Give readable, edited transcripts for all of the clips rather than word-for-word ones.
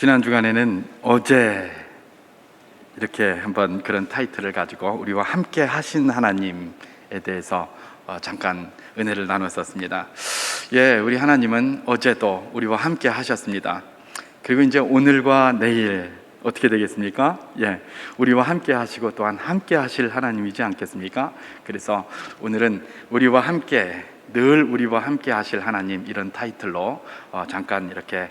지난 주간에는 어제 이렇게 한번 그런 타이틀을 가지고 우리와 함께 하신 하나님에 대해서 잠깐 은혜를 나눴었습니다. 우리 하나님은 어제도 우리와 함께 하셨습니다. 그리고 이제 오늘과 내일 어떻게 되겠습니까? 우리와 함께 하시고 또한 함께 하실 하나님이지 않겠습니까? 그래서 오늘은 우리와 함께, 늘 우리와 함께 하실 하나님, 이런 타이틀로 잠깐 이렇게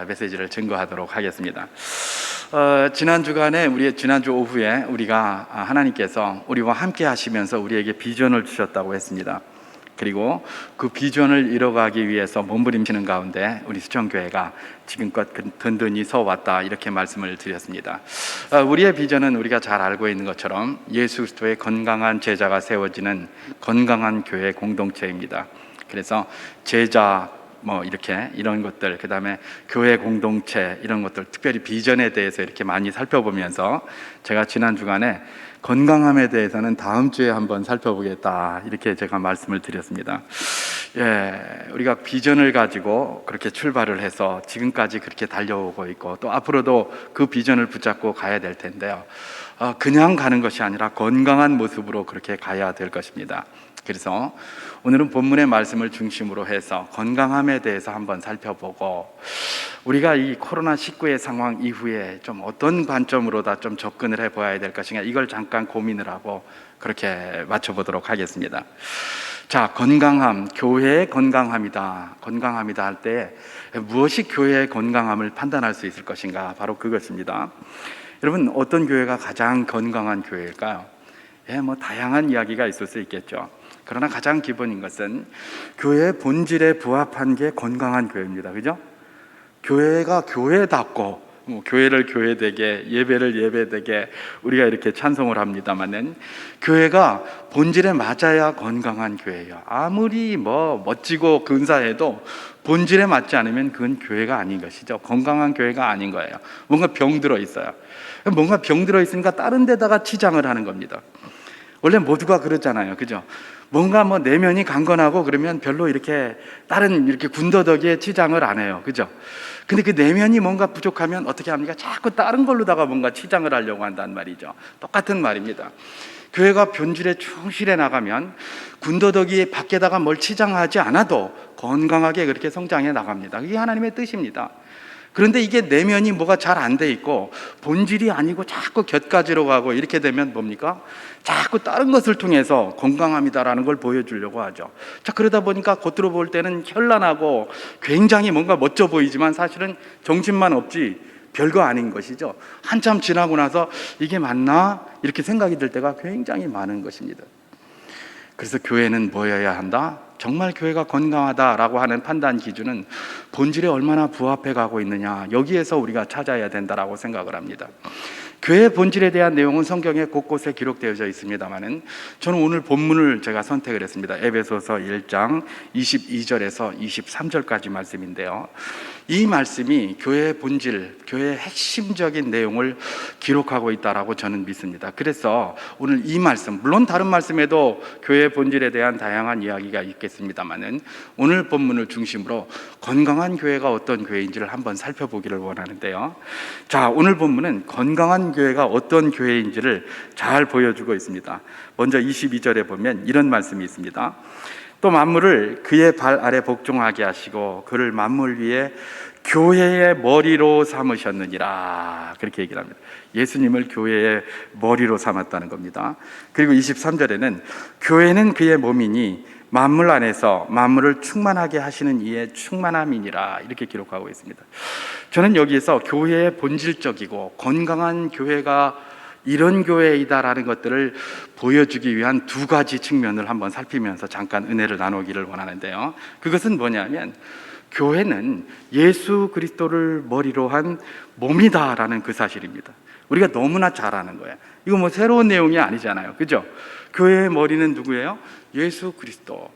메시지를 증거하도록 하겠습니다. 지난 주간에, 지난주 오후에 우리가 하나님께서 우리와 함께 하시면서 우리에게 비전을 주셨다고 했습니다. 그리고 그 비전을 이뤄가기 위해서 몸부림치는 가운데 우리 수천교회가 지금껏 든든히 서왔다, 이렇게 말씀을 드렸습니다. 우리의 비전은 우리가 잘 알고 있는 것처럼 예수 그리스도의 건강한 제자가 세워지는 건강한 교회 공동체입니다. 그래서 제자 이런 것들, 그 다음에 교회 공동체, 이런 것들, 특별히 비전에 대해서 이렇게 많이 살펴보면서 제가 지난 주간에 건강함에 대해서는 다음 주에 한번 살펴보겠다, 이렇게 제가 말씀을 드렸습니다. 우리가 비전을 가지고 그렇게 출발을 해서 지금까지 그렇게 달려오고 있고, 또 앞으로도 그 비전을 붙잡고 가야 될 텐데요, 그냥 가는 것이 아니라 건강한 모습으로 그렇게 가야 될 것입니다. 그래서 오늘은 본문의 말씀을 중심으로 해서 건강함에 대해서 한번 살펴보고, 우리가 이 코로나19의 상황 이후에 좀 어떤 관점으로 다 좀 접근을 해봐야 될 것인가, 이걸 잠깐 고민을 하고 그렇게 맞춰보도록 하겠습니다. 자, 건강함, 교회의 건강함이다. 건강함이다 할 때 무엇이 교회의 건강함을 판단할 수 있을 것인가, 바로 그것입니다. 여러분, 어떤 교회가 가장 건강한 교회일까요? 다양한 이야기가 있을 수 있겠죠. 그러나 가장 기본인 것은 교회의 본질에 부합한 게 건강한 교회입니다. 그죠? 교회가 교회답고, 교회를 교회되게, 예배를 예배되게 우리가 이렇게 찬송을 합니다마는, 교회가 본질에 맞아야 건강한 교회예요. 아무리 멋지고 근사해도 본질에 맞지 않으면 그건 교회가 아닌 것이죠. 건강한 교회가 아닌 거예요. 뭔가 병들어 있어요. 뭔가 병들어 있으니까 다른 데다가 치장을 하는 겁니다. 원래 모두가 그렇잖아요. 그죠? 뭔가 내면이 강건하고 그러면 별로 이렇게 다른 이렇게 군더더기에 치장을 안 해요. 그죠? 근데 그 내면이 뭔가 부족하면 어떻게 합니까? 자꾸 다른 걸로다가 뭔가 치장을 하려고 한단 말이죠. 똑같은 말입니다. 교회가 본질에 충실해 나가면 군더더기 밖에다가 뭘 치장하지 않아도 건강하게 그렇게 성장해 나갑니다. 그게 하나님의 뜻입니다. 그런데 이게 내면이 뭐가 잘 안 돼 있고 본질이 아니고 자꾸 곁가지로 가고 이렇게 되면 뭡니까? 자꾸 다른 것을 통해서 건강함이다라는 걸 보여주려고 하죠. 자, 그러다 보니까 겉으로 볼 때는 현란하고 굉장히 뭔가 멋져 보이지만 사실은 정신만 없지 별거 아닌 것이죠. 한참 지나고 나서 이게 맞나? 이렇게 생각이 들 때가 굉장히 많은 것입니다. 그래서 교회는 뭐여야 한다? 정말 교회가 건강하다라고 하는 판단 기준은 본질에 얼마나 부합해 가고 있느냐, 여기에서 우리가 찾아야 된다라고 생각을 합니다. 교회의 본질에 대한 내용은 성경에 곳곳에 기록되어져 있습니다만은, 저는 오늘 본문을 제가 선택을 했습니다. 에베소서 1장 22절에서 23절까지 말씀인데요, 이 말씀이 교회의 본질, 교회의 핵심적인 내용을 기록하고 있다라고 저는 믿습니다. 그래서 오늘 이 말씀, 물론 다른 말씀에도 교회의 본질에 대한 다양한 이야기가 있겠습니다만은, 오늘 본문을 중심으로 건강한 교회가 어떤 교회인지를 한번 살펴보기를 원하는데요, 자, 오늘 본문은 건강한 교회가 어떤 교회인지를 잘 보여주고 있습니다. 먼저 22절에 보면 이런 말씀이 있습니다. 또 만물을 그의 발 아래 복종하게 하시고 그를 만물 위에 교회의 머리로 삼으셨느니라, 그렇게 얘기를 합니다. 예수님을 교회의 머리로 삼았다는 겁니다. 그리고 23절에는 교회는 그의 몸이니 만물 안에서 만물을 충만하게 하시는 이의 충만함이니라, 이렇게 기록하고 있습니다. 저는 여기에서 교회의 본질적이고 건강한 교회가 이런 교회이다라는 것들을 보여주기 위한 두 가지 측면을 한번 살피면서 잠깐 은혜를 나누기를 원하는데요, 그것은 뭐냐면 교회는 예수 그리스도를 머리로 한 몸이다라는 그 사실입니다. 우리가 너무나 잘 아는 거예요. 이거 새로운 내용이 아니잖아요. 그죠? 교회의 머리는 누구예요? 예수 그리스도.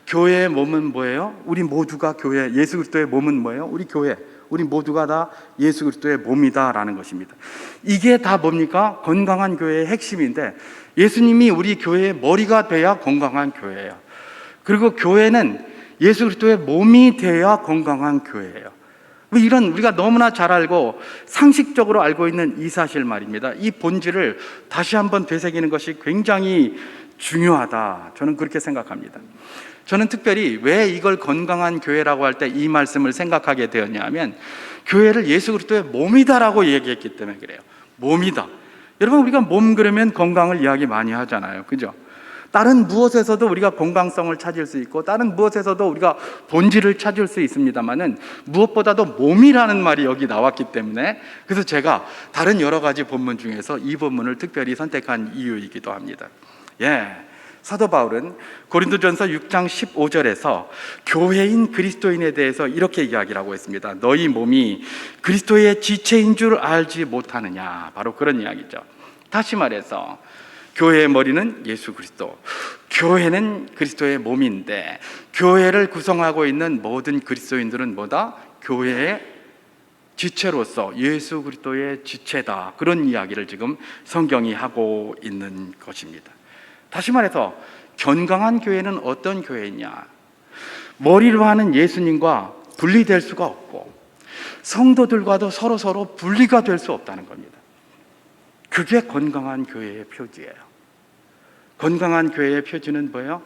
교회의 몸은 뭐예요? 우리 모두가 교회, 예수 그리스도의 몸은 뭐예요? 우리 교회. 우리 모두가 다 예수 그리스도의 몸이다라는 것입니다. 이게 다 뭡니까? 건강한 교회의 핵심인데, 예수님이 우리 교회의 머리가 돼야 건강한 교회예요. 그리고 교회는 예수 그리스도의 몸이 돼야 건강한 교회예요. 뭐 이런 우리가 너무나 잘 알고 상식적으로 알고 있는 이 사실 말입니다. 이 본질을 다시 한번 되새기는 것이 굉장히 중요하다. 저는 그렇게 생각합니다. 저는 특별히 왜 이걸 건강한 교회라고 할 때 이 말씀을 생각하게 되었냐 하면, 교회를 예수 그리스도의 몸이다라고 얘기했기 때문에 그래요. 몸이다. 여러분, 우리가 몸 그러면 건강을 이야기 많이 하잖아요. 그죠? 다른 무엇에서도 우리가 건강성을 찾을 수 있고, 다른 무엇에서도 우리가 본질을 찾을 수 있습니다만은, 무엇보다도 몸이라는 말이 여기 나왔기 때문에, 그래서 제가 다른 여러 가지 본문 중에서 이 본문을 특별히 선택한 이유이기도 합니다. 사도 바울은 고린도전서 6장 15절에서 교회인 그리스도인에 대해서 이렇게 이야기를 하고 있습니다. 너희 몸이 그리스도의 지체인 줄 알지 못하느냐. 바로 그런 이야기죠. 다시 말해서 교회의 머리는 예수 그리스도, 교회는 그리스도의 몸인데, 교회를 구성하고 있는 모든 그리스도인들은 뭐다? 교회의 지체로서 예수 그리스도의 지체다. 그런 이야기를 지금 성경이 하고 있는 것입니다. 다시 말해서 건강한 교회는 어떤 교회냐? 머리로 하는 예수님과 분리될 수가 없고, 성도들과도 서로 분리가 될 수 없다는 겁니다. 그게 건강한 교회의 표지예요. 건강한 교회의 표지는 뭐예요?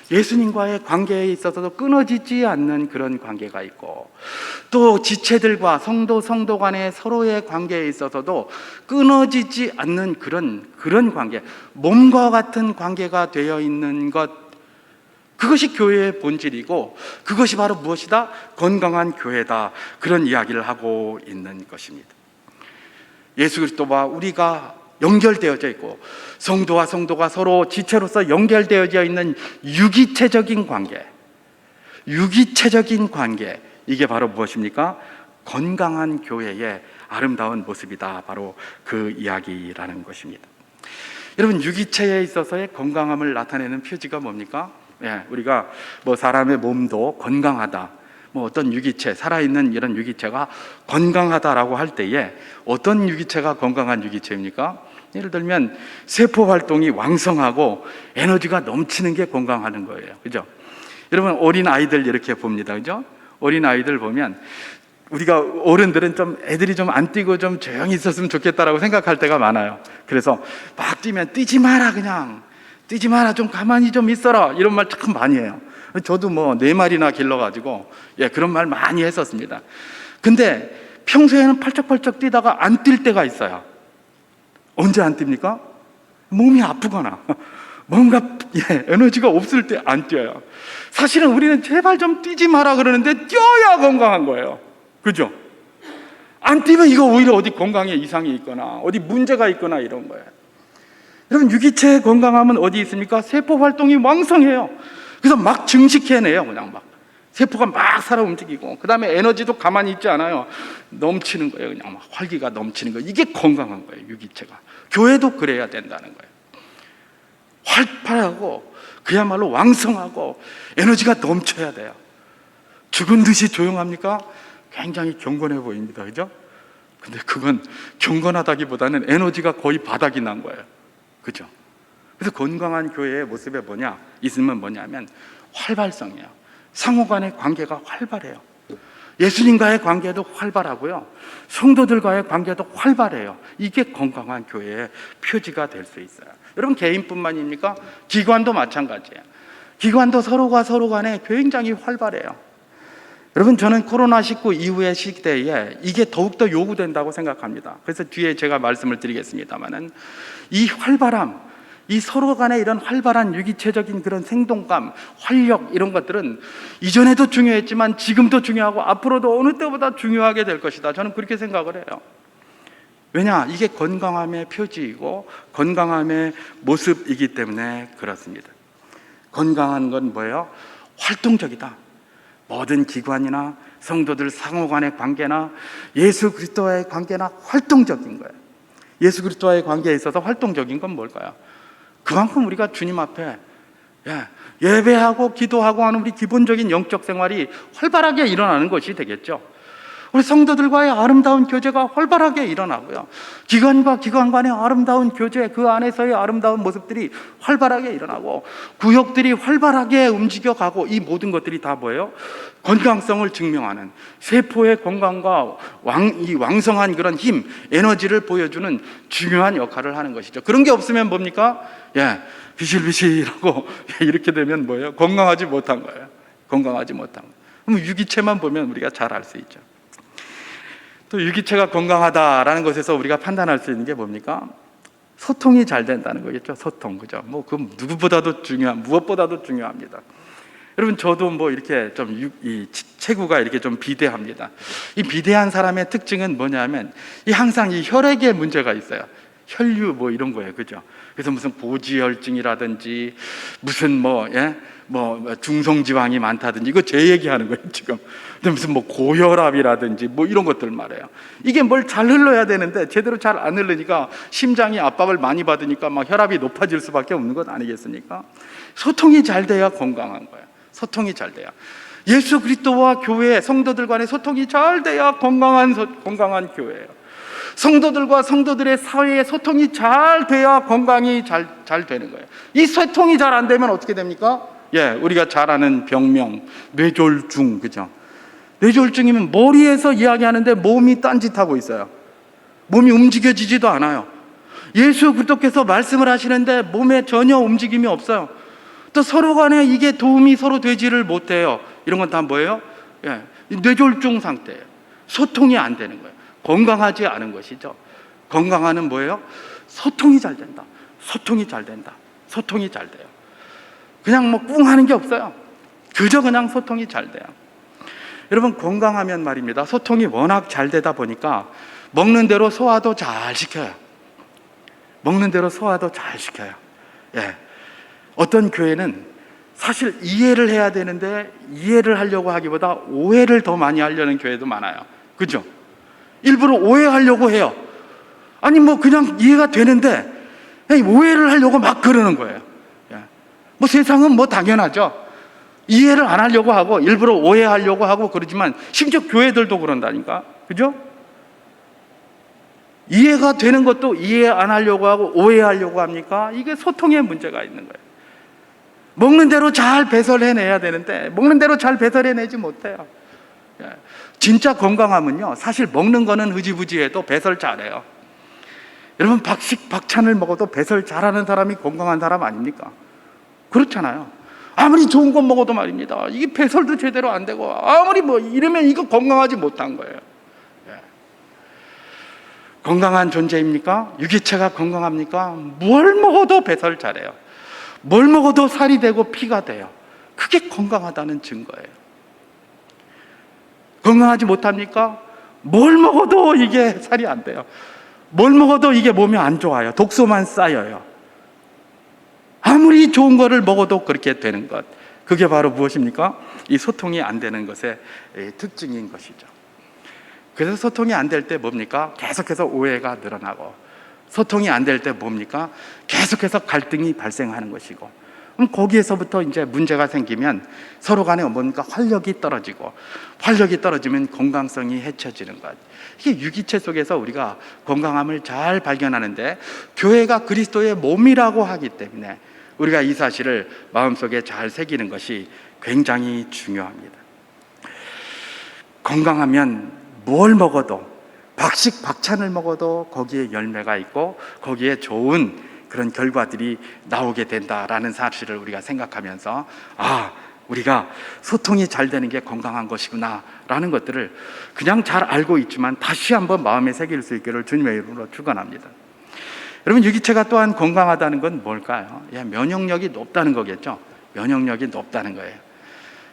예수님과의 관계에 있어서도 끊어지지 않는 그런 관계가 있고, 또 지체들과 성도 간의 서로의 관계에 있어서도 끊어지지 않는 그런 관계, 몸과 같은 관계가 되어 있는 것, 그것이 교회의 본질이고, 그것이 바로 무엇이다? 건강한 교회다. 그런 이야기를 하고 있는 것입니다. 예수 그리스도와 우리가 연결되어져 있고, 성도와 성도가 서로 지체로서 연결되어져 있는 유기체적인 관계, 이게 바로 무엇입니까? 건강한 교회의 아름다운 모습이다. 바로 그 이야기라는 것입니다. 여러분, 유기체에 있어서의 건강함을 나타내는 표지가 뭡니까? 우리가 뭐 사람의 몸도 건강하다, 뭐 어떤 유기체, 살아있는 이런 유기체가 건강하다라고 할 때에 어떤 유기체가 건강한 유기체입니까? 예를 들면 세포 활동이 왕성하고 에너지가 넘치는 게 건강하는 거예요. 그죠? 여러분, 어린 아이들 이렇게 봅니다. 그죠? 어린 아이들 보면 우리가 어른들은 좀 애들이 좀 안 뛰고 좀 조용히 있었으면 좋겠다라고 생각할 때가 많아요. 그래서 막 뛰면 뛰지 마라, 그냥 뛰지 마라, 좀 가만히 좀 있어라, 이런 말 참 많이 해요. 저도 뭐 4마리나 길러가지고 그런 말 많이 했었습니다. 근데 평소에는 팔쩍팔쩍 뛰다가 안 뛸 때가 있어요. 언제 안 뜁니까? 몸이 아프거나 뭔가 에너지가 없을 때 안 뛰어요. 사실은 우리는 제발 좀 뛰지 마라 그러는데 뛰어야 건강한 거예요. 그죠? 안 뛰면 이거 오히려 어디 건강에 이상이 있거나 어디 문제가 있거나 이런 거예요. 여러분, 유기체의 건강함은 어디 있습니까? 세포 활동이 왕성해요. 그래서 막 증식해내요. 그냥 막 세포가 막 살아 움직이고, 그 다음에 에너지도 가만히 있지 않아요. 넘치는 거예요. 그냥 막 활기가 넘치는 거예요. 이게 건강한 거예요, 유기체가. 교회도 그래야 된다는 거예요. 활발하고 그야말로 왕성하고 에너지가 넘쳐야 돼요. 죽은 듯이 조용합니까? 굉장히 경건해 보입니다. 그죠? 근데 그건 경건하다기보다는 에너지가 거의 바닥이 난 거예요. 그죠? 그래서 건강한 교회의 모습에 있으면 뭐냐면 활발성이에요. 상호 간의 관계가 활발해요. 예수님과의 관계도 활발하고요, 성도들과의 관계도 활발해요. 이게 건강한 교회의 표지가 될 수 있어요. 여러분, 개인뿐만입니까? 기관도 마찬가지예요. 기관도 서로가 서로 간에 굉장히 활발해요. 여러분, 저는 코로나19 이후의 시대에 이게 더욱더 요구된다고 생각합니다. 그래서 뒤에 제가 말씀을 드리겠습니다만은, 이 활발함, 이 서로 간의 이런 활발한 유기체적인 그런 생동감, 활력, 이런 것들은 이전에도 중요했지만 지금도 중요하고 앞으로도 어느 때보다 중요하게 될 것이다. 저는 그렇게 생각을 해요. 왜냐? 이게 건강함의 표지이고 건강함의 모습이기 때문에 그렇습니다. 건강한 건 뭐예요? 활동적이다. 모든 기관이나 성도들 상호 간의 관계나 예수 그리스도와의 관계나 활동적인 거예요. 예수 그리스도와의 관계에 있어서 활동적인 건 뭘까요? 그만큼 우리가 주님 앞에 예배하고 기도하고 하는 우리 기본적인 영적 생활이 활발하게 일어나는 것이 되겠죠. 우리 성도들과의 아름다운 교제가 활발하게 일어나고요. 기관과 기관 간의 아름다운 교제, 그 안에서의 아름다운 모습들이 활발하게 일어나고, 구역들이 활발하게 움직여가고, 이 모든 것들이 다 뭐예요? 건강성을 증명하는, 세포의 건강과 이 왕성한 그런 힘, 에너지를 보여주는 중요한 역할을 하는 것이죠. 그런 게 없으면 뭡니까? 비실비실하고 이렇게 되면 뭐예요? 건강하지 못한 거예요. 건강하지 못한 거예요. 그럼 유기체만 보면 우리가 잘 알 수 있죠. 또 유기체가 건강하다라는 것에서 우리가 판단할 수 있는 게 뭡니까? 소통이 잘 된다는 거겠죠. 소통, 그죠? 그 누구보다도 무엇보다도 중요합니다. 여러분, 저도 이렇게 좀 이 체구가 이렇게 좀 비대합니다. 이 비대한 사람의 특징은 뭐냐면, 항상 이 혈액에 문제가 있어요. 혈류 이런 거예요, 그죠? 그래서 무슨 고지혈증이라든지 무슨 중성지방이 많다든지, 이거 제 얘기하는 거예요 지금. 근데 무슨 고혈압이라든지 이런 것들 말이에요. 이게 뭘 잘 흘러야 되는데 제대로 잘 안 흐르니까 심장이 압박을 많이 받으니까 막 혈압이 높아질 수밖에 없는 것 아니겠습니까? 소통이 잘 돼야 건강한 거예요. 소통이 잘 돼야. 예수 그리스도와 교회 성도들 간의 소통이 잘 돼야 건강한 교회예요. 성도들과 성도들의 사회의 소통이 잘 돼야 건강이 잘 되는 거예요. 이 소통이 잘 안 되면 어떻게 됩니까? 우리가 잘 아는 병명, 뇌졸중, 그죠? 뇌졸중이면 머리에서 이야기하는데 몸이 딴짓하고 있어요. 몸이 움직여지지도 않아요. 예수 그리스도께서 말씀을 하시는데 몸에 전혀 움직임이 없어요. 또 서로 간에 이게 도움이 서로 되지를 못해요. 이런 건 다 뭐예요? 뇌졸중 상태예요. 소통이 안 되는 거예요. 건강하지 않은 것이죠. 건강하는 뭐예요? 소통이 잘 된다. 소통이 잘 된다. 소통이 잘 돼요. 그냥 꿍 하는 게 없어요. 그저 그냥 소통이 잘 돼요. 여러분, 건강하면 말입니다, 소통이 워낙 잘 되다 보니까 먹는 대로 소화도 잘 시켜요. 먹는 대로 소화도 잘 시켜요. 어떤 교회는 사실 이해를 해야 되는데 이해를 하려고 하기보다 오해를 더 많이 하려는 교회도 많아요. 그죠? 일부러 오해하려고 해요. 아니 그냥 이해가 되는데 오해를 하려고 막 그러는 거예요. 세상은 당연하죠. 이해를 안 하려고 하고 일부러 오해하려고 하고 그러지만 심지어 교회들도 그런다니까. 그죠? 이해가 되는 것도 이해 안 하려고 하고 오해하려고 합니까? 이게 소통에 문제가 있는 거예요. 먹는 대로 잘 배설해내야 되는데 먹는 대로 잘 배설해내지 못해요. 진짜 건강함은요, 사실 먹는 거는 흐지부지해도 배설 잘해요. 여러분, 박식 박찬을 먹어도 배설 잘하는 사람이 건강한 사람 아닙니까? 그렇잖아요. 아무리 좋은 것 먹어도 말입니다, 이게 배설도 제대로 안 되고 아무리 이러면 이거 건강하지 못한 거예요. 건강한 존재입니까? 유기체가 건강합니까? 뭘 먹어도 배설 잘해요. 뭘 먹어도 살이 되고 피가 돼요. 그게 건강하다는 증거예요. 건강하지 못합니까? 뭘 먹어도 이게 살이 안 돼요. 뭘 먹어도 이게 몸에 안 좋아요. 독소만 쌓여요. 아무리 좋은 거를 먹어도 그렇게 되는 것, 그게 바로 무엇입니까? 이 소통이 안 되는 것의 특징인 것이죠. 그래서 소통이 안 될 때 뭡니까? 계속해서 오해가 늘어나고, 소통이 안 될 때 뭡니까? 계속해서 갈등이 발생하는 것이고, 그럼 거기에서부터 이제 문제가 생기면 서로 간에 뭡니까? 활력이 떨어지고, 활력이 떨어지면 건강성이 해쳐지는 것. 이게 유기체 속에서 우리가 건강함을 잘 발견하는데, 교회가 그리스도의 몸이라고 하기 때문에 우리가 이 사실을 마음속에 잘 새기는 것이 굉장히 중요합니다. 건강하면 뭘 먹어도, 박식 박찬을 먹어도 거기에 열매가 있고 거기에 좋은 그런 결과들이 나오게 된다라는 사실을 우리가 생각하면서, 우리가 소통이 잘 되는 게 건강한 것이구나 라는 것들을 그냥 잘 알고 있지만 다시 한번 마음에 새길 수 있기를 주님의 이름으로 축원합니다. 여러분, 유기체가 또한 건강하다는 건 뭘까요? 면역력이 높다는 거겠죠. 면역력이 높다는 거예요.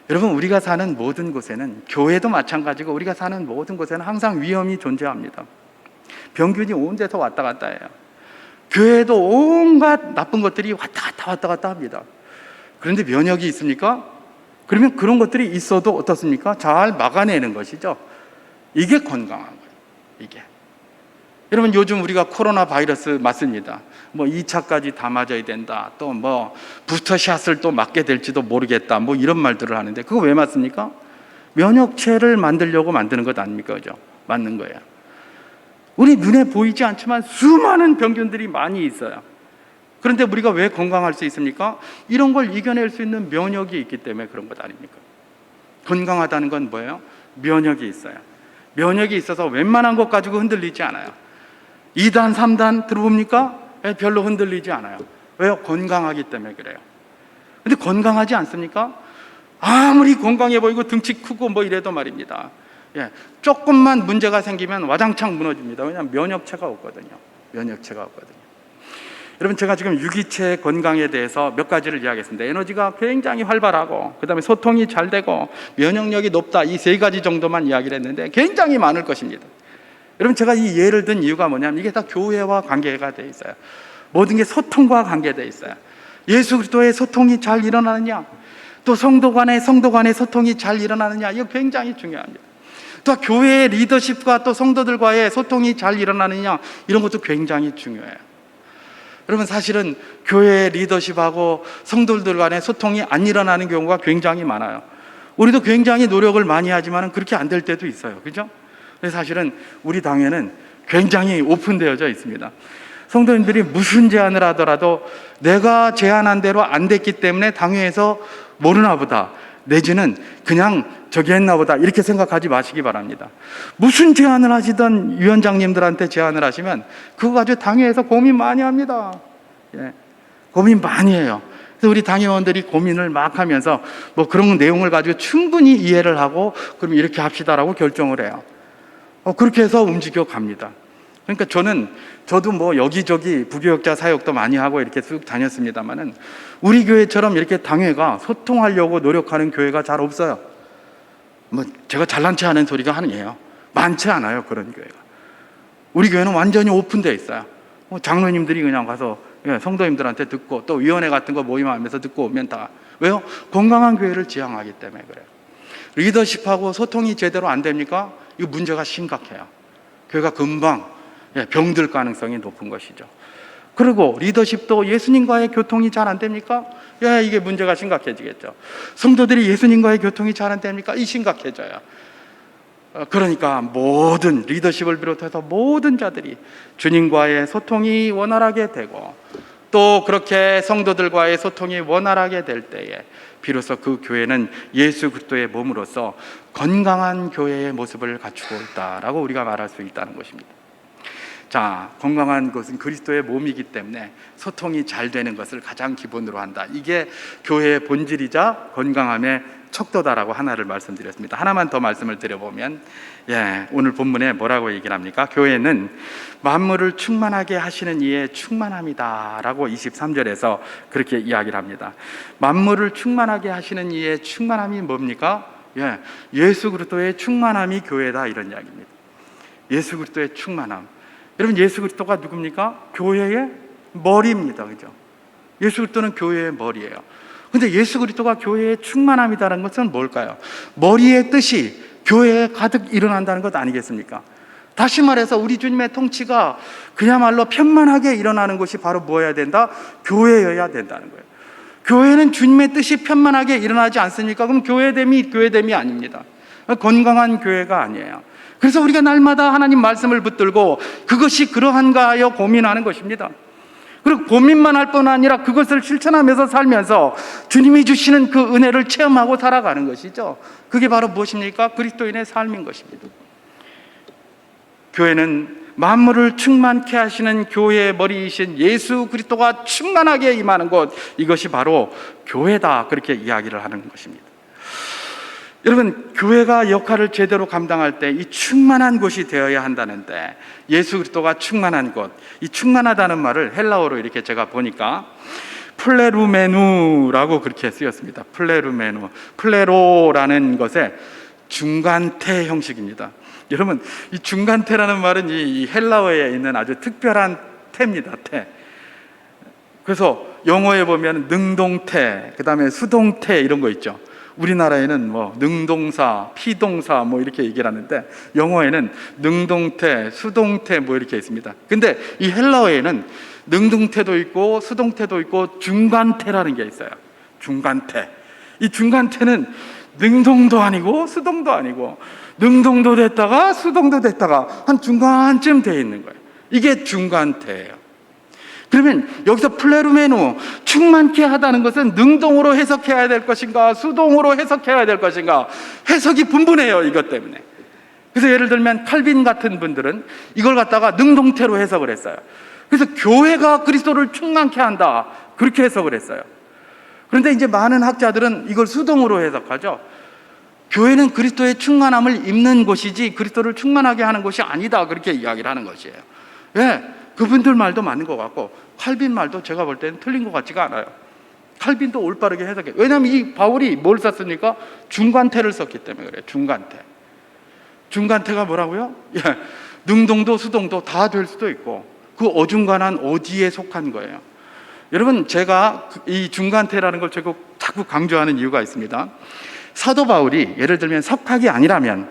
여러분, 우리가 사는 모든 곳에는, 교회도 마찬가지고 우리가 사는 모든 곳에는 항상 위험이 존재합니다. 병균이 온 데서 왔다 갔다 해요. 교회에도 온갖 나쁜 것들이 왔다 갔다 합니다. 그런데 면역이 있습니까? 그러면 그런 것들이 있어도 어떻습니까? 잘 막아내는 것이죠. 이게 건강한 거예요. 이게. 여러분, 요즘 우리가 코로나 바이러스 맞습니다. 2차까지 다 맞아야 된다. 또 부스터샷을 또 맞게 될지도 모르겠다. 이런 말들을 하는데, 그거 왜 맞습니까? 면역체를 만들려고 만드는 것 아닙니까? 그죠? 맞는 거예요. 우리 눈에 보이지 않지만 수많은 병균들이 많이 있어요. 그런데 우리가 왜 건강할 수 있습니까? 이런 걸 이겨낼 수 있는 면역이 있기 때문에 그런 것 아닙니까? 건강하다는 건 뭐예요? 면역이 있어요. 면역이 있어서 웬만한 것 가지고 흔들리지 않아요. 2단, 3단 들어봅니까? 별로 흔들리지 않아요. 왜요? 건강하기 때문에 그래요. 근데 건강하지 않습니까? 아무리 건강해 보이고 등치 크고 뭐 이래도 말입니다. 조금만 문제가 생기면 와장창 무너집니다. 왜냐하면 면역체가 없거든요. 면역체가 없거든요. 여러분, 제가 지금 유기체 건강에 대해서 몇 가지를 이야기했습니다. 에너지가 굉장히 활발하고, 그 다음에 소통이 잘 되고, 면역력이 높다. 이 세 가지 정도만 이야기를 했는데 굉장히 많을 것입니다. 여러분, 제가 이 예를 든 이유가 뭐냐면 이게 다 교회와 관계가 돼 있어요. 모든 게 소통과 관계되어 있어요. 예수 그리스도의 소통이 잘 일어나느냐, 또 성도 간의 소통이 잘 일어나느냐, 이거 굉장히 중요합니다. 또 교회의 리더십과 또 성도들과의 소통이 잘 일어나느냐, 이런 것도 굉장히 중요해요. 여러분, 사실은 교회의 리더십하고 성도들 간의 소통이 안 일어나는 경우가 굉장히 많아요. 우리도 굉장히 노력을 많이 하지만 그렇게 안 될 때도 있어요. 그죠? 그래서 사실은 우리 당회는 굉장히 오픈되어져 있습니다. 성도님들이 무슨 제안을 하더라도 내가 제안한 대로 안 됐기 때문에 당회에서 모르나 보다, 내지는 그냥 저기 했나 보다, 이렇게 생각하지 마시기 바랍니다. 무슨 제안을 하시던 위원장님들한테 제안을 하시면 그거 가지고 당회에서 고민 많이 합니다. 고민 많이 해요. 그래서 우리 당회원들이 고민을 막 하면서 뭐 그런 내용을 가지고 충분히 이해를 하고 그럼 이렇게 합시다라고 결정을 해요. 그렇게 해서 움직여 갑니다. 그러니까 저도 뭐 여기저기 부교역자 사역도 많이 하고 이렇게 쭉 다녔습니다만은 우리 교회처럼 이렇게 당회가 소통하려고 노력하는 교회가 잘 없어요. 뭐 제가 잘난 체 하는 소리가 아니에요. 많지 않아요, 그런 교회가. 우리 교회는 완전히 오픈되어 있어요. 장로님들이 그냥 가서 성도님들한테 듣고, 또 위원회 같은 거 모임하면서 듣고 오면 다. 왜요? 건강한 교회를 지향하기 때문에 그래요. 리더십하고 소통이 제대로 안 됩니까? 이거 문제가 심각해요. 교회가 금방 병들 가능성이 높은 것이죠. 그리고 리더십도 예수님과의 교통이 잘 안 됩니까? 이게 문제가 심각해지겠죠. 성도들이 예수님과의 교통이 잘 안 됩니까? 이 심각해져요. 그러니까 모든 리더십을 비롯해서 모든 자들이 주님과의 소통이 원활하게 되고, 또 그렇게 성도들과의 소통이 원활하게 될 때에 비로소 그 교회는 예수 그리스도의 몸으로서 건강한 교회의 모습을 갖추고 있다라고 우리가 말할 수 있다는 것입니다. 자, 건강한 것은 그리스도의 몸이기 때문에 소통이 잘 되는 것을 가장 기본으로 한다. 이게 교회의 본질이자 건강함의 척도다라고 하나를 말씀드렸습니다. 하나만 더 말씀을 드려보면, 오늘 본문에 뭐라고 얘기를 합니까? 교회는 만물을 충만하게 하시는 이의 충만함이다 라고 23절에서 그렇게 이야기를 합니다. 만물을 충만하게 하시는 이의 충만함이 뭡니까? 예수 그리스도의 충만함이 교회다, 이런 이야기입니다. 예수 그리스도의 충만함. 여러분, 예수 그리스도가 누굽니까? 교회의 머리입니다. 그죠? 예수 그리스도는 교회의 머리예요. 근데 예수 그리스도가 교회의 충만함이라는 것은 뭘까요? 머리의 뜻이 교회에 가득 일어난다는 것 아니겠습니까? 다시 말해서 우리 주님의 통치가 그야말로 편만하게 일어나는 것이 바로 뭐여야 된다? 교회여야 된다는 거예요. 교회는 주님의 뜻이 편만하게 일어나지 않습니까? 그럼 교회됨이 아닙니다. 건강한 교회가 아니에요. 그래서 우리가 날마다 하나님 말씀을 붙들고 그것이 그러한가 하여 고민하는 것입니다. 그리고 고민만 할 뿐 아니라 그것을 실천하면서 살면서 주님이 주시는 그 은혜를 체험하고 살아가는 것이죠. 그게 바로 무엇입니까? 그리스도인의 삶인 것입니다. 교회는 만물을 충만케 하시는 교회의 머리이신 예수 그리스도가 충만하게 임하는 곳, 이것이 바로 교회다, 그렇게 이야기를 하는 것입니다. 여러분, 교회가 역할을 제대로 감당할 때 이 충만한 곳이 되어야 한다는데, 예수 그리스도가 충만한 곳, 이 충만하다는 말을 헬라어로 이렇게 제가 보니까 플레루메누라고 그렇게 쓰였습니다. 플레루메누, 플레로라는 것의 중간태 형식입니다. 여러분, 이 중간태라는 말은 이 헬라어에 있는 아주 특별한 태입니다. 태. 그래서 영어에 보면 능동태, 그 다음에 수동태, 이런 거 있죠. 우리나라에는 뭐 능동사, 피동사 뭐 이렇게 얘기를 하는데, 영어에는 능동태, 수동태 뭐 이렇게 있습니다. 근데 이 헬라어에는 능동태도 있고 수동태도 있고 중간태라는 게 있어요. 중간태. 이 중간태는 능동도 아니고 수동도 아니고 능동도 됐다가 수동도 됐다가 한 중간쯤 돼 있는 거예요. 이게 중간태예요. 그러면 여기서 플레루메노, 충만케 하다는 것은 능동으로 해석해야 될 것인가 수동으로 해석해야 될 것인가, 해석이 분분해요, 이것 때문에. 그래서 예를 들면 칼빈 같은 분들은 이걸 갖다가 능동태로 해석을 했어요. 그래서 교회가 그리스도를 충만케 한다, 그렇게 해석을 했어요. 그런데 이제 많은 학자들은 이걸 수동으로 해석하죠. 교회는 그리스도의 충만함을 입는 곳이지 그리스도를 충만하게 하는 곳이 아니다, 그렇게 이야기를 하는 것이에요. 예, 그분들 말도 맞는 것 같고 칼빈 말도 제가 볼 때는 틀린 것 같지가 않아요. 칼빈도 올바르게 해석해요. 왜냐하면 이 바울이 뭘 썼습니까? 중간태를 썼기 때문에 그래요. 중간태. 중간태가 뭐라고요? 예, 능동도 수동도 다 될 수도 있고 그 어중간한 어디에 속한 거예요. 여러분, 제가 이 중간태라는 걸 자꾸 강조하는 이유가 있습니다. 사도 바울이 예를 들면 석학이 아니라면,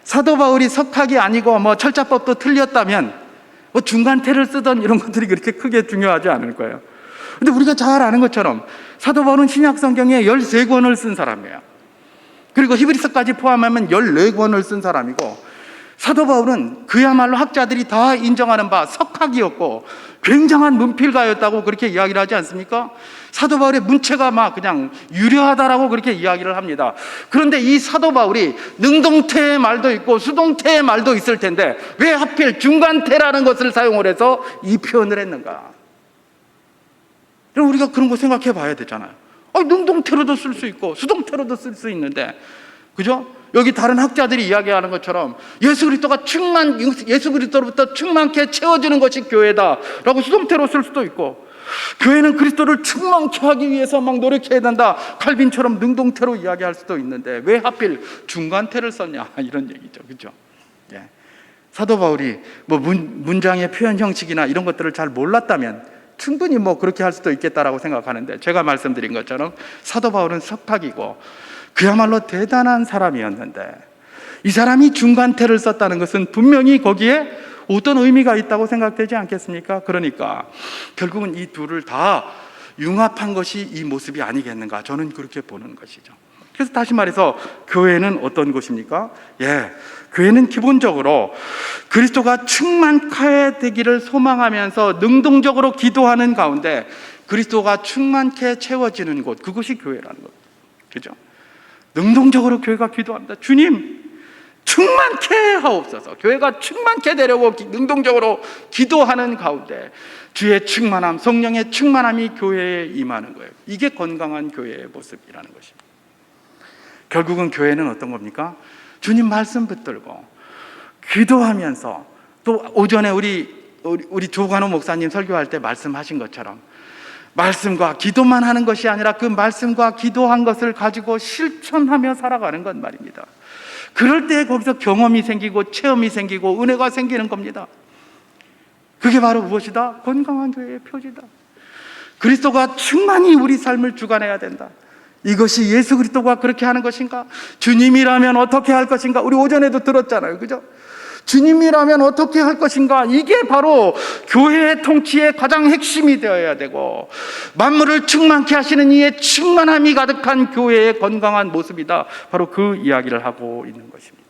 사도 바울이 석학이 아니고 뭐 철자법도 틀렸다면 뭐 중간태를 쓰던 이런 것들이 그렇게 크게 중요하지 않을 거예요. 근데 우리가 잘 아는 것처럼 사도 바울은 신약 성경에 13권을 쓴 사람이에요. 그리고 히브리서까지 포함하면 14권을 쓴 사람이고, 사도 바울은 그야말로 학자들이 다 인정하는 바 석학이었고 굉장한 문필가였다고 그렇게 이야기를 하지 않습니까? 사도 바울의 문체가 막 그냥 유려하다라고 그렇게 이야기를 합니다. 그런데 이 사도 바울이 능동태의 말도 있고 수동태의 말도 있을 텐데 왜 하필 중간태라는 것을 사용을 해서 이 표현을 했는가? 그럼 우리가 그런 거 생각해 봐야 되잖아요. 능동태로도 쓸 수 있고 수동태로도 쓸 수 있는데, 그죠? 여기 다른 학자들이 이야기하는 것처럼 예수 그리스도로부터 충만케 채워지는 것이 교회다라고 수동태로 쓸 수도 있고, 교회는 그리스도를 충만케 하기 위해서 막 노력해야 된다, 칼빈처럼 능동태로 이야기할 수도 있는데 왜 하필 중간태를 썼냐, 이런 얘기죠. 그죠? 예. 사도 바울이 뭐 문장의 표현 형식이나 이런 것들을 잘 몰랐다면 충분히 뭐 그렇게 할 수도 있겠다라고 생각하는데, 제가 말씀드린 것처럼 사도 바울은 석학이고 그야말로 대단한 사람이었는데 이 사람이 중간태를 썼다는 것은 분명히 거기에 어떤 의미가 있다고 생각되지 않겠습니까? 그러니까 결국은 이 둘을 다 융합한 것이 이 모습이 아니겠는가, 저는 그렇게 보는 것이죠. 그래서 다시 말해서 교회는 어떤 곳입니까? 예, 교회는 기본적으로 그리스도가 충만케 되기를 소망하면서 능동적으로 기도하는 가운데 그리스도가 충만케 채워지는 곳, 그것이 교회라는 것. 그죠? 능동적으로 교회가 기도합니다. 주님, 충만케 하옵소서. 교회가 충만케 되려고 능동적으로 기도하는 가운데 주의 충만함, 성령의 충만함이 교회에 임하는 거예요. 이게 건강한 교회의 모습이라는 것입니다. 결국은 교회는 어떤 겁니까? 주님 말씀 붙들고 기도하면서, 또 오전에 우리 조관호 목사님 설교할 때 말씀하신 것처럼 말씀과 기도만 하는 것이 아니라 그 말씀과 기도한 것을 가지고 실천하며 살아가는 것 말입니다. 그럴 때 거기서 경험이 생기고 체험이 생기고 은혜가 생기는 겁니다. 그게 바로 무엇이다? 건강한 교회의 표지다. 그리스도가 충만히 우리 삶을 주관해야 된다. 이것이 예수 그리스도가 그렇게 하는 것인가? 주님이라면 어떻게 할 것인가? 우리 오전에도 들었잖아요. 그죠? 주님이라면 어떻게 할 것인가? 이게 바로 교회의 통치의 가장 핵심이 되어야 되고, 만물을 충만케 하시는 이의 충만함이 가득한 교회의 건강한 모습이다, 바로 그 이야기를 하고 있는 것입니다.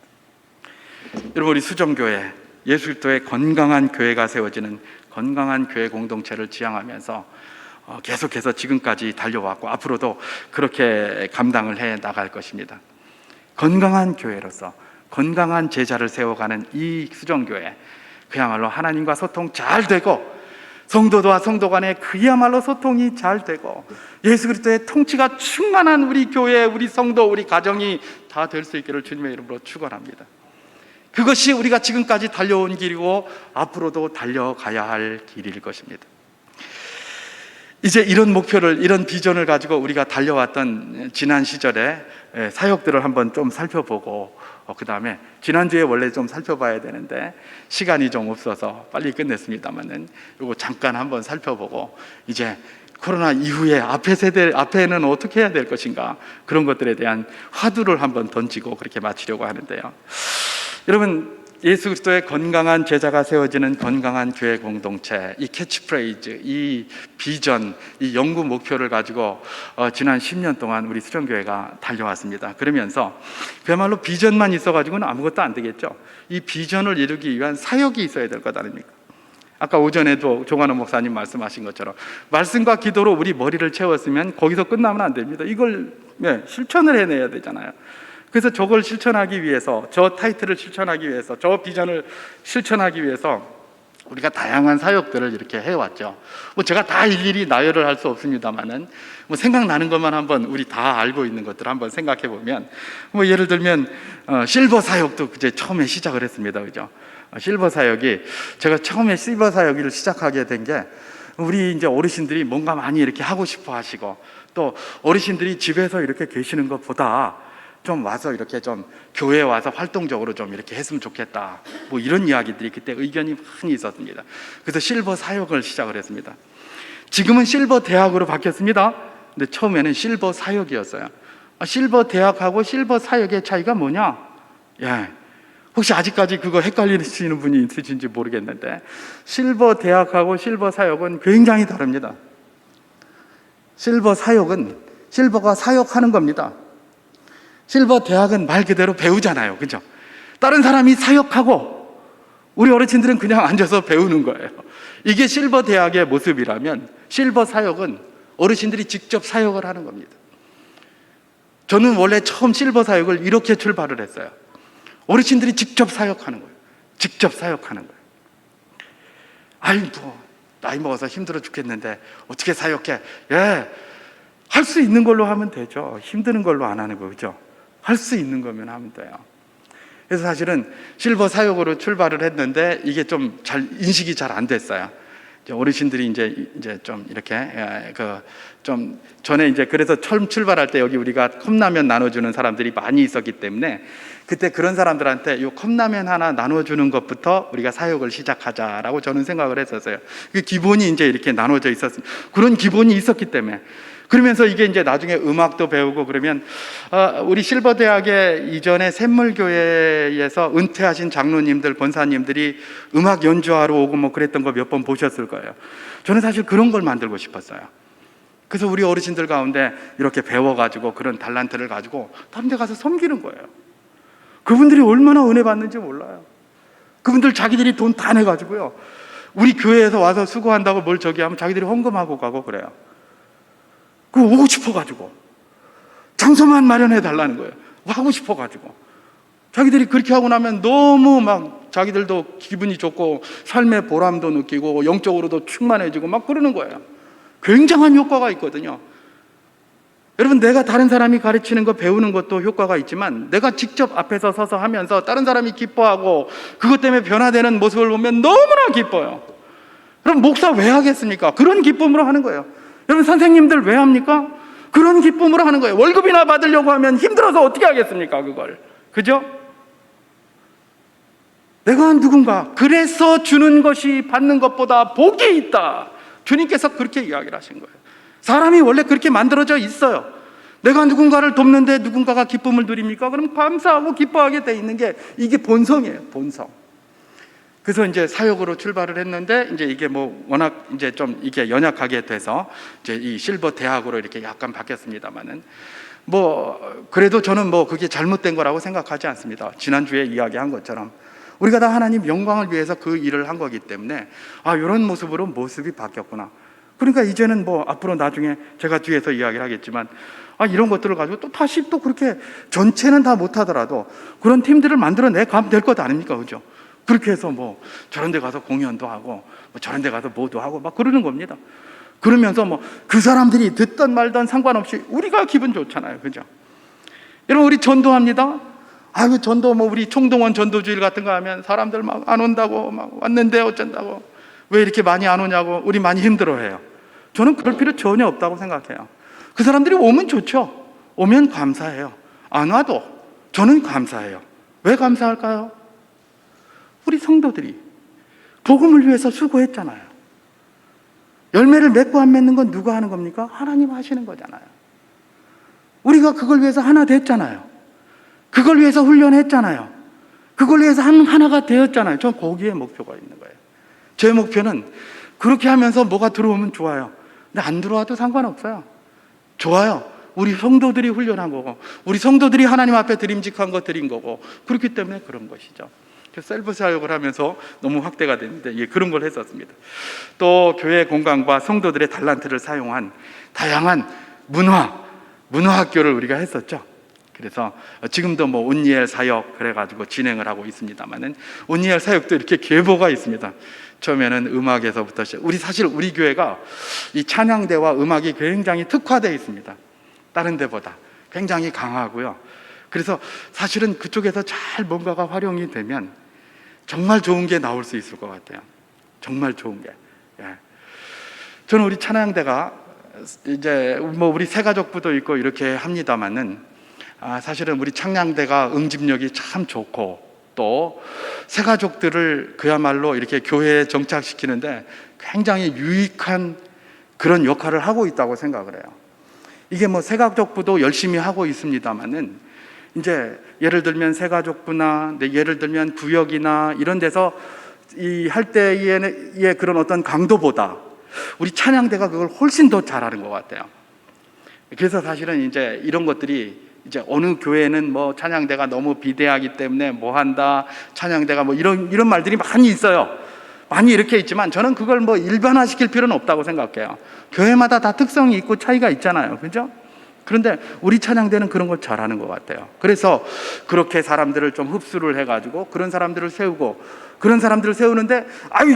여러분, 우리 수정교회, 예수 그리스도의 건강한 교회가 세워지는 건강한 교회 공동체를 지향하면서 계속해서 지금까지 달려왔고 앞으로도 그렇게 감당을 해 나갈 것입니다. 건강한 교회로서 건강한 제자를 세워가는 이 수정교회, 그야말로 하나님과 소통 잘 되고 성도와 성도 간에 그야말로 소통이 잘 되고 예수 그리스도의 통치가 충만한 우리 교회, 우리 성도, 우리 가정이 다 될 수 있기를 주님의 이름으로 축원합니다. 그것이 우리가 지금까지 달려온 길이고 앞으로도 달려가야 할 길일 것입니다. 이제 이런 목표를, 이런 비전을 가지고 우리가 달려왔던 지난 시절의 사역들을 한번 좀 살펴보고, 그 다음에 지난주에 원래 좀 살펴봐야 되는데 시간이 좀 없어서 빨리 끝냈습니다만은 이거 잠깐 한번 살펴보고, 이제 코로나 이후에 앞에는 어떻게 해야 될 것인가, 그런 것들에 대한 화두를 한번 던지고 그렇게 마치려고 하는데요. 여러분, 예수 그리스도의 건강한 제자가 세워지는 건강한 교회 공동체, 이 캐치프레이즈, 이 비전, 이 연구 목표를 가지고 지난 10년 동안 우리 수련교회가 달려왔습니다. 그러면서 그야말로 비전만 있어가지고는 아무것도 안 되겠죠. 이 비전을 이루기 위한 사역이 있어야 될 것 아닙니까? 아까 오전에도 조관호 목사님 말씀하신 것처럼 말씀과 기도로 우리 머리를 채웠으면 거기서 끝나면 안 됩니다. 이걸 실천을 해내야 되잖아요. 그래서 저걸 실천하기 위해서, 저 타이틀을 실천하기 위해서, 저 비전을 실천하기 위해서 우리가 다양한 사역들을 이렇게 해왔죠. 뭐 제가 다 일일이 나열을 할 수 없습니다만은 뭐 생각나는 것만 한번 우리 다 알고 있는 것들 한번 생각해 보면, 뭐 예를 들면 실버 사역도 이제 처음에 시작을 했습니다, 그죠? 실버 사역이, 제가 처음에 실버 사역을 시작하게 된 게 우리 이제 어르신들이 뭔가 많이 이렇게 하고 싶어 하시고, 또 어르신들이 집에서 이렇게 계시는 것보다 좀 와서 이렇게 좀 교회에 와서 활동적으로 좀 이렇게 했으면 좋겠다, 뭐 이런 이야기들이 그때 의견이 많이 있었습니다. 그래서 실버 사역을 시작을 했습니다. 지금은 실버 대학으로 바뀌었습니다. 근데 처음에는 실버 사역이었어요. 실버 대학하고 실버 사역의 차이가 뭐냐? 혹시 아직까지 그거 헷갈리시는 분이 있으신지 모르겠는데, 실버 대학하고 실버 사역은 굉장히 다릅니다. 실버 사역은 실버가 사역하는 겁니다. 실버 대학은 말 그대로 배우잖아요, 그죠? 다른 사람이 사역하고 우리 어르신들은 그냥 앉아서 배우는 거예요. 이게 실버 대학의 모습이라면, 실버 사역은 어르신들이 직접 사역을 하는 겁니다. 저는 원래 처음 실버 사역을 이렇게 출발을 했어요. 어르신들이 직접 사역하는 거예요. 직접 사역하는 거예요. 아이고, 나이 먹어서 힘들어 죽겠는데 어떻게 사역해? 할 수 있는 걸로 하면 되죠. 힘드는 걸로 안 하는 거죠. 할 수 있는 거면 하면 돼요. 그래서 사실은 실버 사역으로 출발을 했는데 이게 좀 잘 인식이 잘 안 됐어요. 어르신들이 이제 좀 이렇게 좀 전에 이제, 그래서 처음 출발할 때 여기 우리가 컵라면 나눠주는 사람들이 많이 있었기 때문에 그때 그런 사람들한테 이 컵라면 하나 나눠주는 것부터 우리가 사역을 시작하자라고 저는 생각을 했었어요. 그 기본이 이제 이렇게 나눠져 있었습니다. 그런 기본이 있었기 때문에. 그러면서 이게 이제 나중에 음악도 배우고 그러면, 우리 실버대학의 이전에 샘물교회에서 은퇴하신 장로님들, 권사님들이 음악 연주하러 오고 뭐 그랬던 거 몇 번 보셨을 거예요. 저는 사실 그런 걸 만들고 싶었어요. 그래서 우리 어르신들 가운데 이렇게 배워가지고 그런 달란트를 가지고 다른 데 가서 섬기는 거예요. 그분들이 얼마나 은혜 받는지 몰라요. 그분들 자기들이 돈 다 내가지고요, 우리 교회에서 와서 수고한다고 뭘 저기 하면 자기들이 헌금하고 가고 그래요. 그 오고 싶어가지고 장소만 마련해 달라는 거예요. 하고 싶어가지고. 자기들이 그렇게 하고 나면 너무 막 자기들도 기분이 좋고 삶의 보람도 느끼고 영적으로도 충만해지고 막 그러는 거예요. 굉장한 효과가 있거든요. 여러분, 내가 다른 사람이 가르치는 거 배우는 것도 효과가 있지만, 내가 직접 앞에서 서서 하면서 다른 사람이 기뻐하고 그것 때문에 변화되는 모습을 보면 너무나 기뻐요. 그럼 목사 왜 하겠습니까? 그런 기쁨으로 하는 거예요. 여러분, 선생님들 왜 합니까? 그런 기쁨으로 하는 거예요. 월급이나 받으려고 하면 힘들어서 어떻게 하겠습니까, 그걸? 그죠? 내가 누군가, 그래서 주는 것이 받는 것보다 복이 있다. 주님께서 그렇게 이야기를 하신 거예요. 사람이 원래 그렇게 만들어져 있어요. 내가 누군가를 돕는데 누군가가 기쁨을 누립니까? 그럼 감사하고 기뻐하게 돼 있는 게 이게 본성이에요, 본성. 그래서 이제 사역으로 출발을 했는데, 이제 이게 뭐 워낙 이제 좀 이게 연약하게 돼서 이제 이 실버 대학으로 이렇게 약간 바뀌었습니다만은, 뭐 그래도 저는 뭐 그게 잘못된 거라고 생각하지 않습니다. 지난주에 이야기한 것처럼 우리가 다 하나님 영광을 위해서 그 일을 한 거기 때문에, 이런 모습으로 모습이 바뀌었구나. 그러니까 이제는 뭐 앞으로 나중에 제가 뒤에서 이야기를 하겠지만, 이런 것들을 가지고 또 다시 또 그렇게 전체는 다 못하더라도 그런 팀들을 만들어내 가면 될 것 아닙니까, 그죠? 그렇게 해서 뭐 저런 데 가서 공연도 하고 뭐 저런 데 가서 뭐도 하고 막 그러는 겁니다. 그러면서 뭐 그 사람들이 듣던 말던 상관없이 우리가 기분 좋잖아요, 그죠? 여러분, 우리 전도합니다. 전도 뭐 우리 총동원 전도주일 같은 거 하면 사람들 막 안 온다고, 막 왔는데 어쩐다고, 왜 이렇게 많이 안 오냐고, 우리 많이 힘들어해요. 저는 그럴 필요 전혀 없다고 생각해요. 그 사람들이 오면 좋죠. 오면 감사해요. 안 와도 저는 감사해요. 왜 감사할까요? 우리 성도들이 복음을 위해서 수고했잖아요. 열매를 맺고 안 맺는 건 누가 하는 겁니까? 하나님 하시는 거잖아요. 우리가 그걸 위해서 하나 됐잖아요. 그걸 위해서 훈련했잖아요. 그걸 위해서 하나가 되었잖아요. 전 거기에 목표가 있는 거예요. 제 목표는 그렇게 하면서 뭐가 들어오면 좋아요. 근데 안 들어와도 상관없어요. 좋아요. 우리 성도들이 훈련한 거고, 우리 성도들이 하나님 앞에 드림직한 거 드린 거고, 그렇기 때문에 그런 것이죠. 셀프 사역을 하면서 너무 확대가 됐는데, 그런 걸 했었습니다. 또 교회 공간과 성도들의 달란트를 사용한 다양한 문화학교를 우리가 했었죠. 그래서 지금도 뭐 온니엘 사역 그래가지고 진행을 하고 있습니다만은, 온니엘 사역도 이렇게 계보가 있습니다. 처음에는 음악에서부터 사실 우리 교회가 이 찬양대와 음악이 굉장히 특화되어 있습니다. 다른 데보다 굉장히 강하고요. 그래서 사실은 그쪽에서 잘 뭔가가 활용이 되면 정말 좋은 게 나올 수 있을 것 같아요. 정말 좋은 게. 저는 우리 찬양대가 이제 뭐 우리 새가족부도 있고 이렇게 합니다만은, 사실은 우리 찬양대가 응집력이 참 좋고, 또 새가족들을 그야말로 이렇게 교회에 정착시키는데 굉장히 유익한 그런 역할을 하고 있다고 생각을 해요. 이게 뭐 새가족부도 열심히 하고 있습니다만은, 이제 예를 들면 새가족부나 예를 들면 구역이나 이런 데서 이 할 때의 그런 어떤 강도보다 우리 찬양대가 그걸 훨씬 더 잘하는 것 같아요. 그래서 사실은 이제 이런 것들이 이제 어느 교회는 뭐 찬양대가 너무 비대하기 때문에 뭐 한다, 찬양대가 뭐 이런 말들이 많이 있어요. 많이 이렇게 있지만 저는 그걸 뭐 일반화시킬 필요는 없다고 생각해요. 교회마다 다 특성이 있고 차이가 있잖아요. 그죠? 그런데 우리 찬양대는 그런 걸 잘하는 것 같아요. 그래서 그렇게 사람들을 좀 흡수를 해가지고 그런 사람들을 세우고, 그런 사람들을 세우는데